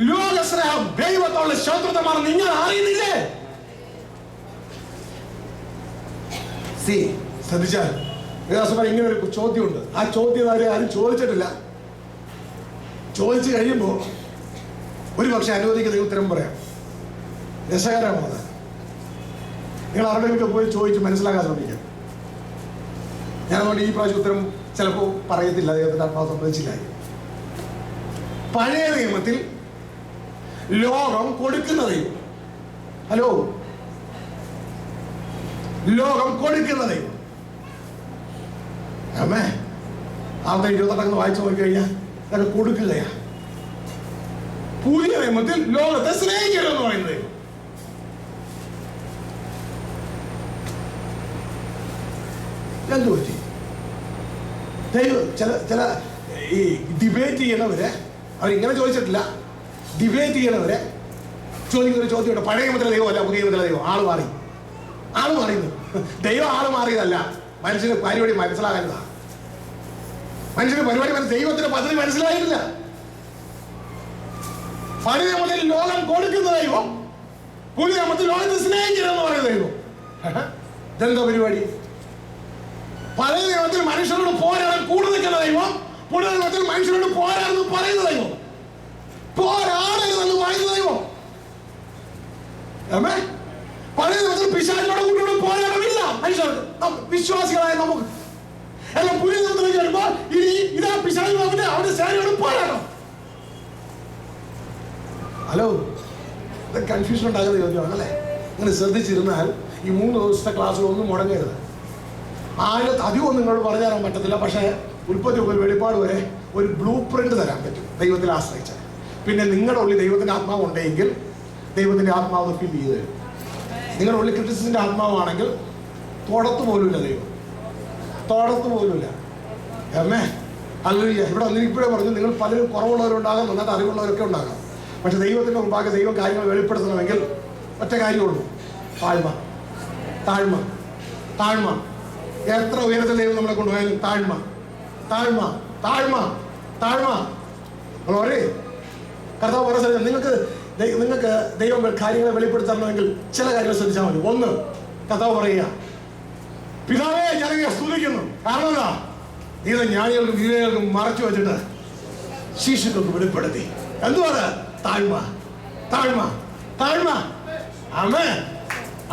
S1: ലോകസ്നേഹം ദൈവത്തോട് ശത്രുതമാണ് നിങ്ങൾ അറിയുന്നില്ലേ? ശ്രദ്ധിച്ചാൽ ഇങ്ങനെ ഒരു ചോദ്യമുണ്ട്. ആ ചോദ്യം ആരും ചോദിച്ചിട്ടില്ല. ചോദിച്ചു കഴിയുമ്പോ ഒരു പക്ഷെ അനുവദിക്കുന്ന ഉത്തരം പറയാം. രസകരമാണ്. നിങ്ങൾ ആരുടെയൊക്കെ പോയി ചോദിച്ച് മനസ്സിലാക്കാൻ ശ്രമിക്കാം. ഞാനതുകൊണ്ട് ഈ പ്രാവശ്യം ഉത്തരം ചിലപ്പോൾ പറയത്തില്ല, ദൈവത്തിന്റെ ആത്മാവ് സംബന്ധിച്ചില്ല. പഴയ നിയമത്തിൽ ലോകം കൊടുക്കുന്ന ദൈവം. ഹലോ, ലോകം കൊടുക്കുന്ന ദൈവം. അവിടെ 28 വായിച്ചു നോക്കി കഴിഞ്ഞാൽ അതൊക്കെ കൊടുക്കുകയാ. പുതിയ നിയമത്തിൽ ലോകത്തെ സ്നേഹിക്കരുതെന്ന് പറയുന്നത്. എന്തു പറ്റി? ചില ഈ ഡിബേറ്റ് ചെയ്യണവരെ അവരിങ്ങനെ ചോദിച്ചിട്ടില്ല. ഡിബേറ്റ് ചെയ്യണവരെ ചോദിക്കുന്ന ഒരു ചോദ്യമുണ്ട്. പഴയ നിയമത്തിലെ ദൈവമല്ല പുതിയ നിയമത്തിലെ ദൈവം. ആള് മാറിയത്. ദൈവം ആള് മാറിയതല്ല, മനുഷ്യന് പരിപാടി മനസ്സിലാകാനതാ. മനുഷ്യന് പരിപാടി ദൈവത്തിന്റെ പദ്ധതി മനസ്സിലായിട്ടില്ല. പഴയ നിയമത്തിൽ ലോകം കൊടുക്കുന്ന ദൈവം, പുതിയ നിയമത്തിൽ ലോകത്തെ സ്നേഹിക്കരുതെന്ന് പറയുന്ന ദൈവം. ഇതെന്താ പരിപാടി? പഴയ നിയമത്തിൽ മനുഷ്യരോട് പോരാടാൻ കൂടെ നിൽക്കുന്ന ദൈവം, പുതിയ നിയമത്തിൽ മനുഷ്യരോട് പോരാടെന്ന് പറയുന്ന ദൈവം, പോരാടരുതെന്ന് പറയുന്ന ദൈവം. പഴയ നിയമത്തിൽ പിശാചിനോട് കൂട്ടിയോട് പോരാടമില്ല മനുഷ്യർക്ക്, വിശ്വാസികളായ നമുക്ക്. എല്ലാം പുതിയ നിയമത്തിലേക്ക് വരുമ്പോൾ ഇതാ പിശാചി നോക്കിട്ട് അവരുടെ സേനയോട് പോരാടണം. ഹലോ, ഇത് കൺഫ്യൂഷൻ ഉണ്ടാകുന്ന ചോദ്യമാണ് അല്ലേ? നിങ്ങൾ ശ്രദ്ധിച്ചിരുന്നാൽ ഈ 3 ദിവസത്തെ ക്ലാസ്സുകളൊന്നും മുടങ്ങരുത്. അധികമൊന്നും നിങ്ങളോട് പറഞ്ഞു തരാൻ പറ്റത്തില്ല. പക്ഷേ ഉൽപ്പത്തി മുതൽ വെളിപ്പാട് വരെ ഒരു ബ്ലൂ പ്രിന്റ് തരാൻ പറ്റും ദൈവത്തിൽ ആശ്രയിച്ചാൽ. പിന്നെ നിങ്ങളുടെ ഉള്ളിൽ ദൈവത്തിന്റെ ആത്മാവ് ഉണ്ടെങ്കിൽ ദൈവത്തിന്റെ ആത്മാവ് ഫീൽ ചെയ്ത് തരും. നിങ്ങളുടെ ഉള്ളിൽ ക്രിറ്റിസിന്റെ ആത്മാവാണെങ്കിൽ തൊടത്ത് പോലുമില്ല ദൈവം, തൊടത്ത് പോലുമില്ല. അല്ലൂയ്യ. ഇവിടെ ഇപ്പോഴേ പറഞ്ഞു, നിങ്ങൾ പലരും കുറവുള്ളവരുണ്ടാകാം, നന്നായിട്ട് അറിവുള്ളവരൊക്കെ ഉണ്ടാകാം. പക്ഷെ ദൈവത്തിന്റെ മുമ്പാകെ ദൈവം കാര്യങ്ങൾ വെളിപ്പെടുത്തണമെങ്കിൽ ഒറ്റ കാര്യമുള്ളൂ, താഴ്മ, താഴ്മ, താഴ്മ. എത്ര ഉയരത്തിൽ ദൈവം നമ്മളെ കൊണ്ടുപോയാലും താഴ്മ. താഴ്മ, താഴ്മ, താഴ്മ. ഗ്ലോറി. കർത്താവ് പറഞ്ഞ നിങ്ങൾക്ക് ദൈവം കാര്യങ്ങളെ വെളിപ്പെടുത്തണമെങ്കിൽ ചില കാര്യങ്ങൾ ശ്രദ്ധിച്ചാൽ മതി. ഒന്ന്, കർത്താവ് പറയുക, പിതാവേ ഞാനിങ്ങനെ സ്തുതിക്കുന്നു. കാരണം എന്താ? നീ ജ്ഞാനികൾക്കും വിവേകൾക്കും മറച്ചു വെച്ചിട്ട് ശിശുക്കൾക്ക് വെളിപ്പെടുത്തി. എന്തുവാണ്? താഴ്മ, താഴ്മ, താഴ്മ. ആമേൻ.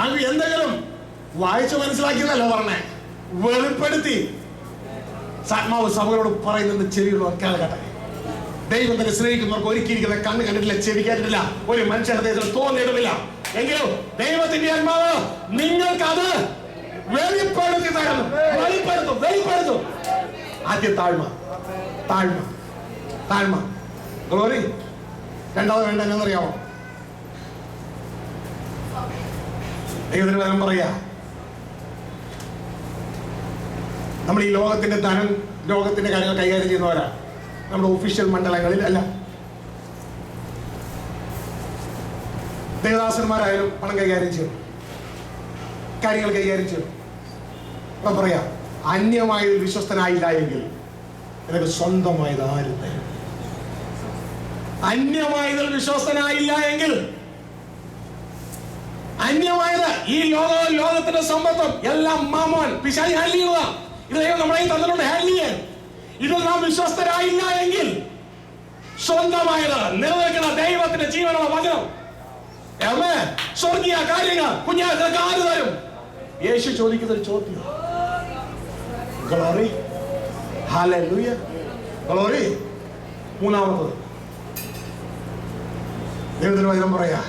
S1: അങ്ങ് എന്തെങ്കിലും വായിച്ചു മനസ്സിലാക്കിയതല്ല പറഞ്ഞേ, വെളിപ്പെടുത്തി. ആത്മാവ് സഭകളോട് പറയുന്നത് ചെവികൾ കേൾക്കട്ടെ. ദൈവം തന്നെ സ്നേഹിക്കുന്നവർക്ക് ഒരുക്കിയിരിക്കുന്ന കണ്ണ് കണ്ടിട്ടില്ല, ചെവി കേട്ടിട്ടില്ല, ഒരു മനുഷ്യ ഹൃദയത്തിൽ തോന്നിയിടുന്നില്ല. എങ്കിലും ദൈവത്തിന്റെ ആത്മാവ് നിങ്ങൾക്കത് വെളിപ്പെടുത്തി തരുന്നു. വെളിപ്പെടുത്തും, വെളിപ്പെടുത്തും. ആദ്യം താഴ്മ, താഴ്മ, താഴ്മ. ഗ്ലോറി. രണ്ടാമത് വേണ്ട എന്നറിയാമോ? ദൈവത്തിന് വരം പറയാ, നമ്മൾ ഈ ലോകത്തിന്റെ ധനം, ലോകത്തിന്റെ കാര്യങ്ങൾ കൈകാര്യം ചെയ്യുന്നവരാ. നമ്മുടെ ഒഫീഷ്യൽ മണ്ഡലങ്ങളിൽ അല്ല. ദേവദാസന്മാരായാലും പണം കൈകാര്യം ചെയ്യണം, കാര്യങ്ങൾ കൈകാര്യം ചെയ്യണം. അപ്പൊ പറയാ, അന്യമായത് വിശ്വസ്തനായില്ല എങ്കിൽ നിനക്ക് സ്വന്തമായത് ആരും തരും. അന്യമായതിൽ വിശ്വസ്തനായില്ല എങ്കിൽ, അന്യമായത് ഈ ലോകവും ലോകത്തിന്റെ സമ്പത്തും എല്ലാം മാമോൻ പിശാചി ഹാൻഡിൽ ചെയ്യുക. ഇത് ദൈവം നമ്മളെ തന്നിട്ടുണ്ട് ഹാൻഡിൽ ചെയ്യാൻ. ഇതിൽ നാം വിശ്വസ്തരായില്ല എങ്കിൽ സ്വന്തമായത് നിലനിൽക്കുന്ന ദൈവത്തിന്റെ ജീവനുള്ള വചനം, സ്വർഗീയ കാര്യങ്ങൾ കുഞ്ഞാൾക്ക് ആര് തരും? യേശു ചോദിക്കുന്ന ഒരു ചോദ്യം. ഗ്ലോറി. ഹല്ലേലൂയ. ഗ്ലോറി. മൂന്നാമത്തത് ദൈവത്തിന് വചനം പറയാ,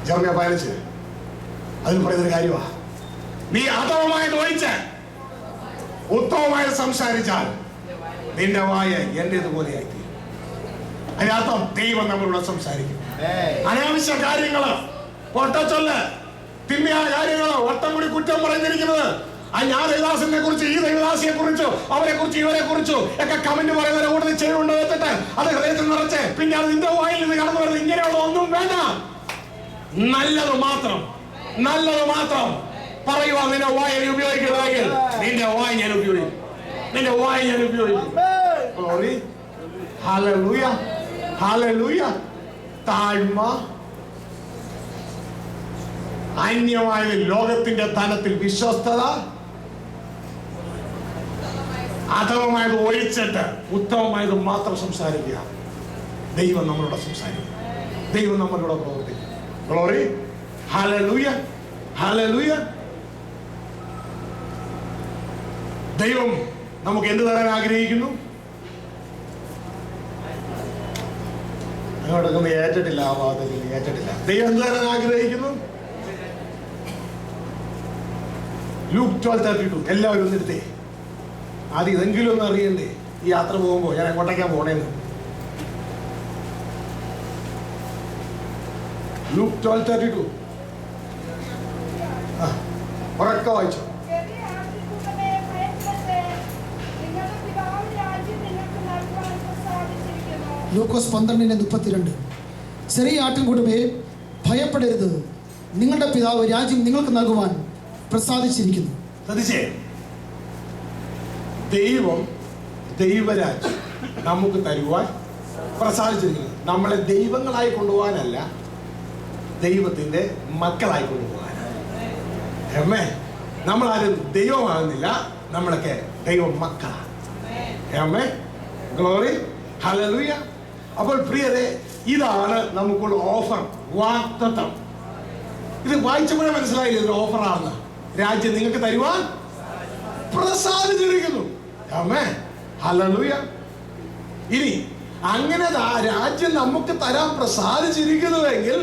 S1: ജെറമ്യാ 15 അതിൽ പറയുന്നൊരു കാര്യമാ, നീ അധമമായത് ഒഴിച്ച് ഉത്തമമായത് സംസാരിച്ചാൽ നിന്റെ വായ എന്റേതുപോലെയായി. അതിനർത്ഥം ദൈവം നമ്മളോട് സംസാരിക്കും. അനാവശ്യ കാര്യങ്ങള്, പൊട്ടച്ചൊല്ല്, തിന്മയായ കാര്യങ്ങള്, വട്ടം കൂടി കുറ്റം പറഞ്ഞിരിക്കുന്നത്, ആ ഞാൻ ദൈവദാസനെ കുറിച്ച്, ഈ ദൈവദാസിയെ കുറിച്ചോ, അവരെ കുറിച്ച്, ഇവരെ കുറിച്ചോ ഒക്കെ കമന്റ് പറയുന്നവരെ കൂടുതൽ ചെയ്തുകൊണ്ട് വെച്ചിട്ട് അത് ഹൃദയത്തിൽ നിറച്ച് പിന്നെ അത് നിന്റെ വായിൽ നിന്ന് കടന്നു വരുന്നത് ഇങ്ങനെയുള്ള ഒന്നും വേണ്ട. നല്ലത് മാത്രം, നല്ലത് മാത്രം പറയുവാ. നിന്റെ വായ ഉപയോഗിക്കണമെങ്കിൽ നിന്റെ വായ ഞാൻ ഉപയോഗിക്കും, നിന്റെ വായ ഞാൻ ഉപയോഗിക്കും. ഗ്ലോറി. Hallelujah, hallelujah. താഴ്മ. അന്യമായ ലോകത്തിന്റെ ധനത്തിൽ വിശ്വസ്തത, അധമമായത് ഒഴിച്ചിട്ട് ഉത്തമമായത് മാത്രം സംസാരിക്കുക. ദൈവം നമ്മളോട് സംസാരിക്കും, ദൈവം നമ്മളോട് പ്രവർത്തിക്കും. ഗ്ലോറി. Hallelujah, hallelujah. ദൈവം നമുക്ക് എന്ത് തരാൻ ആഗ്രഹിക്കുന്നു? അങ്ങോട്ടൊന്നും ഏറ്റിട്ടില്ല, ആ വാദത്തിൽ ഏറ്റിട്ടില്ല. ദൈവം എന്ത് തരാൻ ആഗ്രഹിക്കുന്നു? ലൂക്ക് 12:32. എല്ലാവരും ഒന്നെടുത്തേ. ആദ്യം ഇതെങ്കിലും ഒന്ന് അറിയണ്ടേ ഈ യാത്ര പോകുമ്പോ ഞാൻ എങ്ങോട്ടേക്കാ പോണേന്ന്. ലൂക്ക് 12:32. ഉറക്ക വായിച്ചോ.
S2: ലൂക്കോസ് 12:32. ചെറിയ ആട്ടിൻകൂട്ടമേ ഭയപ്പെടരുത്, നിങ്ങളുടെ പിതാവ് രാജ്യം നിങ്ങൾക്ക് നൽകുവാൻ പ്രസാദിച്ചിരിക്കുന്നു.
S1: ശ്രദ്ധിച്ചേ, ദൈവം ദൈവരാജ്യം നമുക്ക് തരുവാൻ പ്രസാദിച്ചിരിക്കുന്നു. നമ്മളെ ദൈവങ്ങളായി കൊണ്ടുപോകാനല്ല, ദൈവത്തിന്റെ മക്കളായി കൊണ്ടുപോകാനാണ്. നമ്മളാരും ദൈവമാകുന്നില്ല, നമ്മളൊക്കെ ദൈവം മക്കളാണ്. ഗ്ലോറി. ഹല്ലേലൂയ. അപ്പോൾ പ്രിയരെ, ഇതാണ് നമുക്കുള്ള ഓഫർ, വാഗ്ദത്തം. ഇത് വായിച്ചപ്പോഴേ മനസ്സിലായില്ല ഇതൊരു ഓഫറാണെന്ന്. രാജ്യം നിങ്ങൾക്ക് തരുവാൻ പ്രസാദിച്ചിരിക്കുന്നു. ആമേൻ. ഹല്ലേലൂയ. ഇനി അങ്ങനെ രാജ്യം നമുക്ക് തരാൻ പ്രസാദിച്ചിരിക്കുന്നുവെങ്കിൽ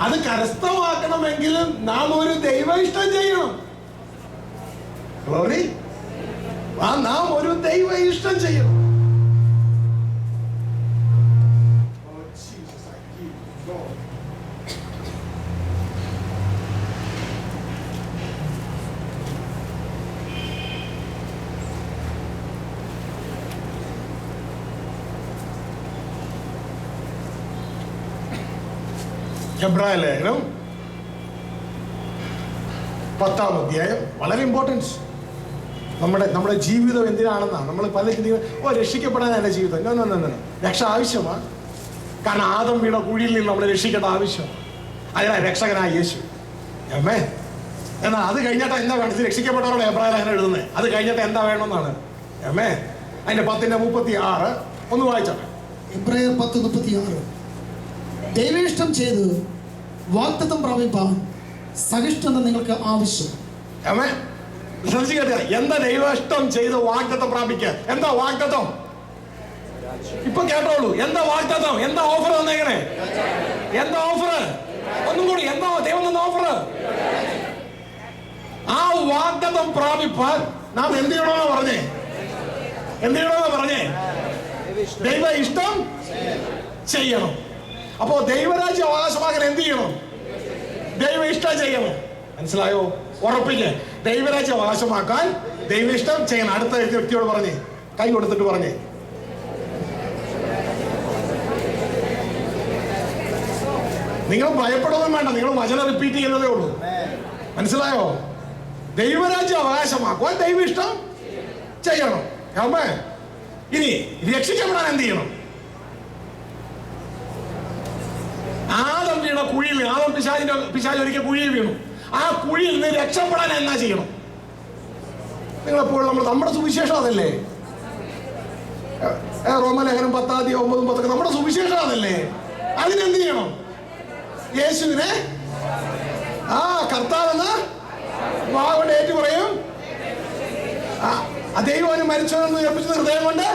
S1: അത് കരസ്ഥമാക്കണമെങ്കിൽ നാം ഒരു ദൈവ ഇഷ്ടം ചെയ്യണം. ഗ്ലോറി. നാം ഒരു ദൈവ ഇഷ്ടം ചെയ്യണം. ഹെബ്രായ ലേഖനം 10-ാം അധ്യായം വളരെ ഇമ്പോർട്ടൻസ്. നമ്മുടെ ജീവിതം എന്തിനാണെന്നാണ് നമ്മൾ പല ചിന്തിക്കുന്നത്. രക്ഷിക്കപ്പെടാനല്ല ജീവിതം. രക്ഷ ആവശ്യമാണ്. കാരണം ആദം വീണ കുഴിയിൽ നിന്ന് നമ്മൾ രക്ഷിക്കേണ്ട ആവശ്യം. അതിനാ രക്ഷകനായ യേശു. അമ്മേ, എന്നാൽ അത് കഴിഞ്ഞിട്ട് എന്താ വേണം? രക്ഷിക്കപ്പെട്ടവരുടെ എബ്രായർ അങ്ങനെ എഴുതുന്നത്. അത് കഴിഞ്ഞിട്ട് എന്താ വേണമെന്നാണ്. അമ്മേ, അതിന്റെ 10:36 ഒന്ന് വായിച്ചാട്ടെ.
S2: എബ്രായർ 10:36. ദൈവേഷ്ടം ചെയ്ത് വാഗ്ദത്തം പ്രാപിപ്പാൻ സഹിഷ്ണുത നിങ്ങൾക്ക് ആവശ്യം.
S1: അമ്മേ, ശ്രദ്ധിക്കട്ടെ. എന്താ ദൈവേഷ്ടം ചെയ്ത് വാഗ്ദത്തം പ്രാപിക്കുക? എന്താ വാഗ്ദത്തം? ഇപ്പൊ കേട്ടോളൂ. എന്താ വാഗ്ദത്തം? എന്താ ഓഫർ തന്നേക്കണേ? എന്താ ഓഫർ? ഒന്നും കൂടി, എന്താ ദൈവം തന്ന ഓഫർ? ആ വാഗ്ദത്തം പ്രാപിപ്പാൻ നാം എന്ത് ചെയ്യണമെന്നാ പറഞ്ഞേ? എന്ത് ചെയ്യണമെന്നാ പറഞ്ഞേ? ദൈവ ഇഷ്ടം ചെയ്യണം. അപ്പോ ദൈവരാജ്യം അവകാശമാക്കാൻ എന്ത് ചെയ്യണം? ദൈവ ഇഷ്ടം ചെയ്യണം. മനസ്സിലായോ? ഉറപ്പിക്ക്. ദൈവരാജ്യം അവകാശമാക്കാൻ ദൈവ ഇഷ്ടം ചെയ്യണം. അടുത്ത വ്യക്തിയോട് പറഞ്ഞേ, കൈ കൊടുത്തിട്ട് പറഞ്ഞേ. നിങ്ങൾ ഭയപ്പെടുകയും വേണ്ട. നിങ്ങൾ വചനം റിപ്പീറ്റ് ചെയ്യുന്നതേ ഉള്ളൂ. മനസ്സിലായോ? ദൈവരാജ്യം അവകാശമാക്കുവാൻ ദൈവ ഇഷ്ടം ചെയ്യണം. അമ്മേ, ഇനി രക്ഷിക്കപ്പെടാൻ എന്ത് ചെയ്യണം? ആദം വീണ കുഴിയിൽ, ആദം പിശാച് ഒരിക്കൽ കുഴിയിൽ വീണു. ആ കുഴിയിൽ നിന്ന് രക്ഷപ്പെടാൻ എന്നാ ചെയ്യണം? നിങ്ങളെപ്പോഴും നമ്മുടെ സുവിശേഷം അതല്ലേ? റോമലേഖനം 10:9-10 നമ്മുടെ സുവിശേഷം അതല്ലേ? അതിനെന്ത് ചെയ്യണം? യേശുവിനെ കർത്താവെന്ന് വാഗോണ്ട് ഏറ്റു പറയും. ദൈവം മരിച്ചവനെന്ന് ഉയർപ്പിച്ച ഹൃദയം കൊണ്ട്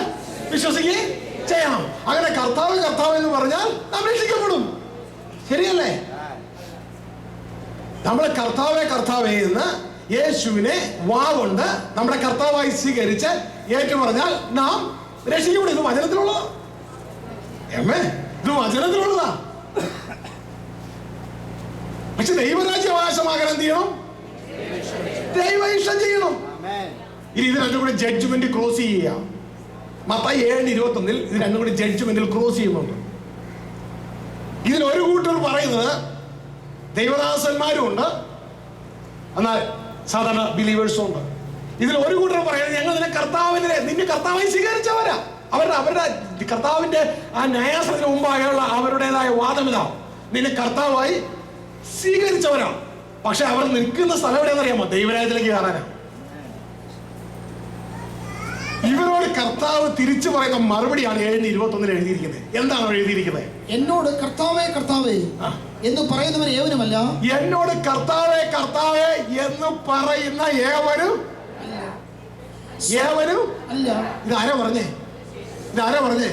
S1: വിശ്വസിക്കുകയും ചെയ്യണം. അങ്ങനെ കർത്താവ് കർത്താവ് എന്ന് പറഞ്ഞാൽ നാം രക്ഷിക്കപ്പെടും. ശരിയല്ലേ? നമ്മൾ കർത്താവേ കർത്താവേ എന്ന് യേശുവിനെ വാഗോണ്ട് നമ്മുടെ കർത്താവായി സ്വീകരിച്ച് ഏറ്റു പറഞ്ഞാൽ നാം രക്ഷിക്കപ്പെടും. ഇത് വചനത്തിലുള്ളതാ. ഇത് വചനത്തിലുള്ളതാ. പക്ഷെ ദൈവരാജ്യം അവകാശമാകാൻ എന്ത് ചെയ്യണം? ദൈവ ഇഷ്ടം ചെയ്യണം. ഇനി ഇത് രണ്ടും കൂടി ജഡ്ജ്മെന്റ് ക്ലോസ് ചെയ്യാം. മത്തായി 7:21 ഇത് രണ്ടും കൂടി ജഡ്ജ്മെന്റിൽ ക്ലോസ് ചെയ്യുന്നുണ്ട്. ഇതിൽ ഒരു കൂട്ടർ പറയുന്നത് ദൈവദാസന്മാരും ഉണ്ട്, എന്നാൽ സാധാരണ ബിലീവേഴ്സും ഉണ്ട്. ഇതിൽ ഒരു കൂട്ടർ പറയുന്നത് ഞങ്ങൾ നിന്നെ കർത്താവായി സ്വീകരിച്ചവരാ. അവരുടെ കർത്താവിന്റെ ആ ന്യായാസനത്തിന് മുമ്പായുള്ള അവരുടേതായ വാദം ഇതാ, നിന്നെ കർത്താവായി സ്വീകരിച്ചവരാ. പക്ഷെ അവർ നിൽക്കുന്ന സ്ഥലം എവിടെയെന്നറിയാമോ? ദൈവരാജ്യത്തിലേക്ക് കയറാനാ. ഇവരോട് കർത്താവ് തിരിച്ചു പറയുന്ന മറുപടിയാണ് 7:21 എഴുതിയിരിക്കുന്നത്. എന്താണ് എഴുതിയിരിക്കുന്നത്?
S2: എന്നോട് കർത്താവേ കർത്താവേ എന്ന് പറയുന്നവൻ ഏവനുമല്ല.
S1: എന്നോട് കർത്താവേ കർത്താവേ എന്ന് പറയുന്ന ഏവനും
S2: അല്ല.
S1: ഇതാരാ പറഞ്ഞേ?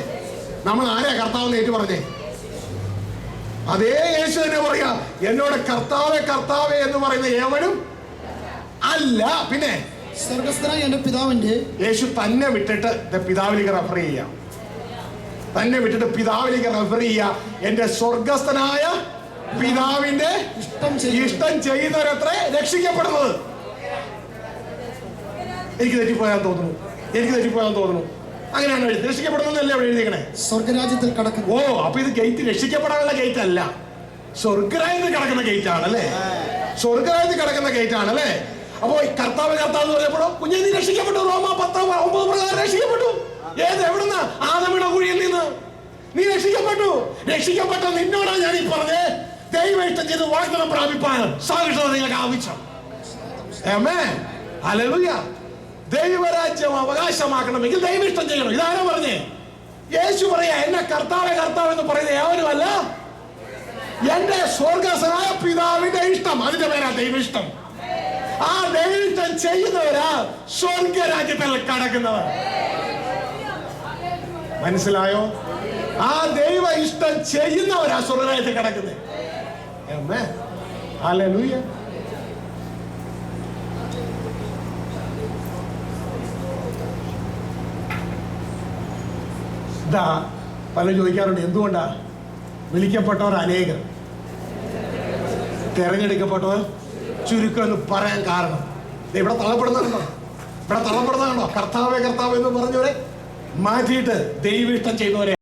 S1: നമ്മൾ ആരാ കർത്താവ് ഏറ്റു പറഞ്ഞേ? അതേ യേശു തന്നെ പറയാ, എന്നോട് കർത്താവേ കർത്താവേ എന്ന് പറയുന്ന ഏവനും അല്ല. പിന്നെ
S2: സ്വർഗ്ഗസ്ഥനായ എന്റെ പിതാവിന്റെ,
S1: യേശു തന്നെ വിട്ടിട്ട് പിതാവിലേക്ക് റെഫർ ചെയ്യാം. എന്റെ സ്വർഗസ്ഥനായ പിതാവിന്റെ ഇഷ്ടം ചെയ്യുന്നവരത്രേ രക്ഷിക്കപ്പെടുന്നത്. എനിക്ക് തെറ്റിപ്പോയാൻ തോന്നുന്നു. അങ്ങനെയാണ് രക്ഷിക്കപ്പെടുന്നതല്ലേ അവിടെ എഴുതിക്കണേ?
S2: സ്വർഗരാജ്യത്തിൽ കടക്കുന്നു.
S1: അപ്പൊ ഇത് ഗേറ്റ് രക്ഷിക്കപ്പെടാനുള്ള ഗേറ്റ് അല്ല, സ്വർഗരാജ്യത്തിൽ കിടക്കുന്ന ഗേറ്റ് ആണല്ലേ? സ്വർഗരാജ്യത്തിൽ കിടക്കുന്ന ഗേറ്റ് ആണല്ലേ? അപ്പോ കർത്താവ് കർത്താവ് എന്ന് പറഞ്ഞപ്പോഴോ കുഞ്ഞെ നീ രക്ഷിക്കപ്പെട്ടു. റോമ 10:9 പ്രകാരം രക്ഷിക്കപ്പെട്ടു. എവിടുന്ന്? ആദമിയുടെ കുഴിയിൽ നിന്ന് നീ രക്ഷിക്കപ്പെട്ട നിന്നോടാണ് ഞാൻ ഈ പറഞ്ഞേ, ദൈവ ഇഷ്ടം ചെയ്ത് വാഗ്ദത്തം പ്രാപിപ്പാൻ സാധിച്ചത് നിങ്ങൾക്ക് ആവശ്യം. ആമേൻ, ഹല്ലേലൂയ. ദൈവരാജ്യം അവകാശമാക്കണമെങ്കിൽ ദൈവ ഇഷ്ടം ചെയ്യണം. ഇതാരാ പറഞ്ഞേ? യേശു പറയാ, എന്നെ കർത്താവേ കർത്താവ് എന്ന് പറയുന്ന ഏവനുമല്ല, എന്റെ സ്വർഗ്ഗസ്ഥനായ പിതാവിന്റെ ഇഷ്ടം. അതിന്റെ പേരാ ദൈവ ഇഷ്ടം. ആ ദൈവ ഇഷ്ടം ചെയ്യുന്നവരാ സ്വർഗരാജ്യത്തിൽ കടക്കുന്നവർ. മനസ്സിലായോ? ആ ദൈവ ഇഷ്ടം ചെയ്യുന്നവരാ സ്വർഗരാജ്യത്തിൽ കിടക്കുന്നത്. ആമേൻ, ഹല്ലേലൂയ. പലരും ചോദിക്കാറുണ്ട്, എന്തുകൊണ്ടാ വിളിക്കപ്പെട്ടവർ അനേകർ, തെരഞ്ഞെടുക്കപ്പെട്ടവർ ചുരുക്കം എന്ന് പറയാൻ കാരണം? ഇവിടെ തള്ളപ്പെടുന്നുണ്ടോ? കർത്താവേ കർത്താവ് എന്ന് പറഞ്ഞവരെ മാറ്റിയിട്ട് ദൈവ ഇഷ്ടം ചെയ്യുന്നവരെ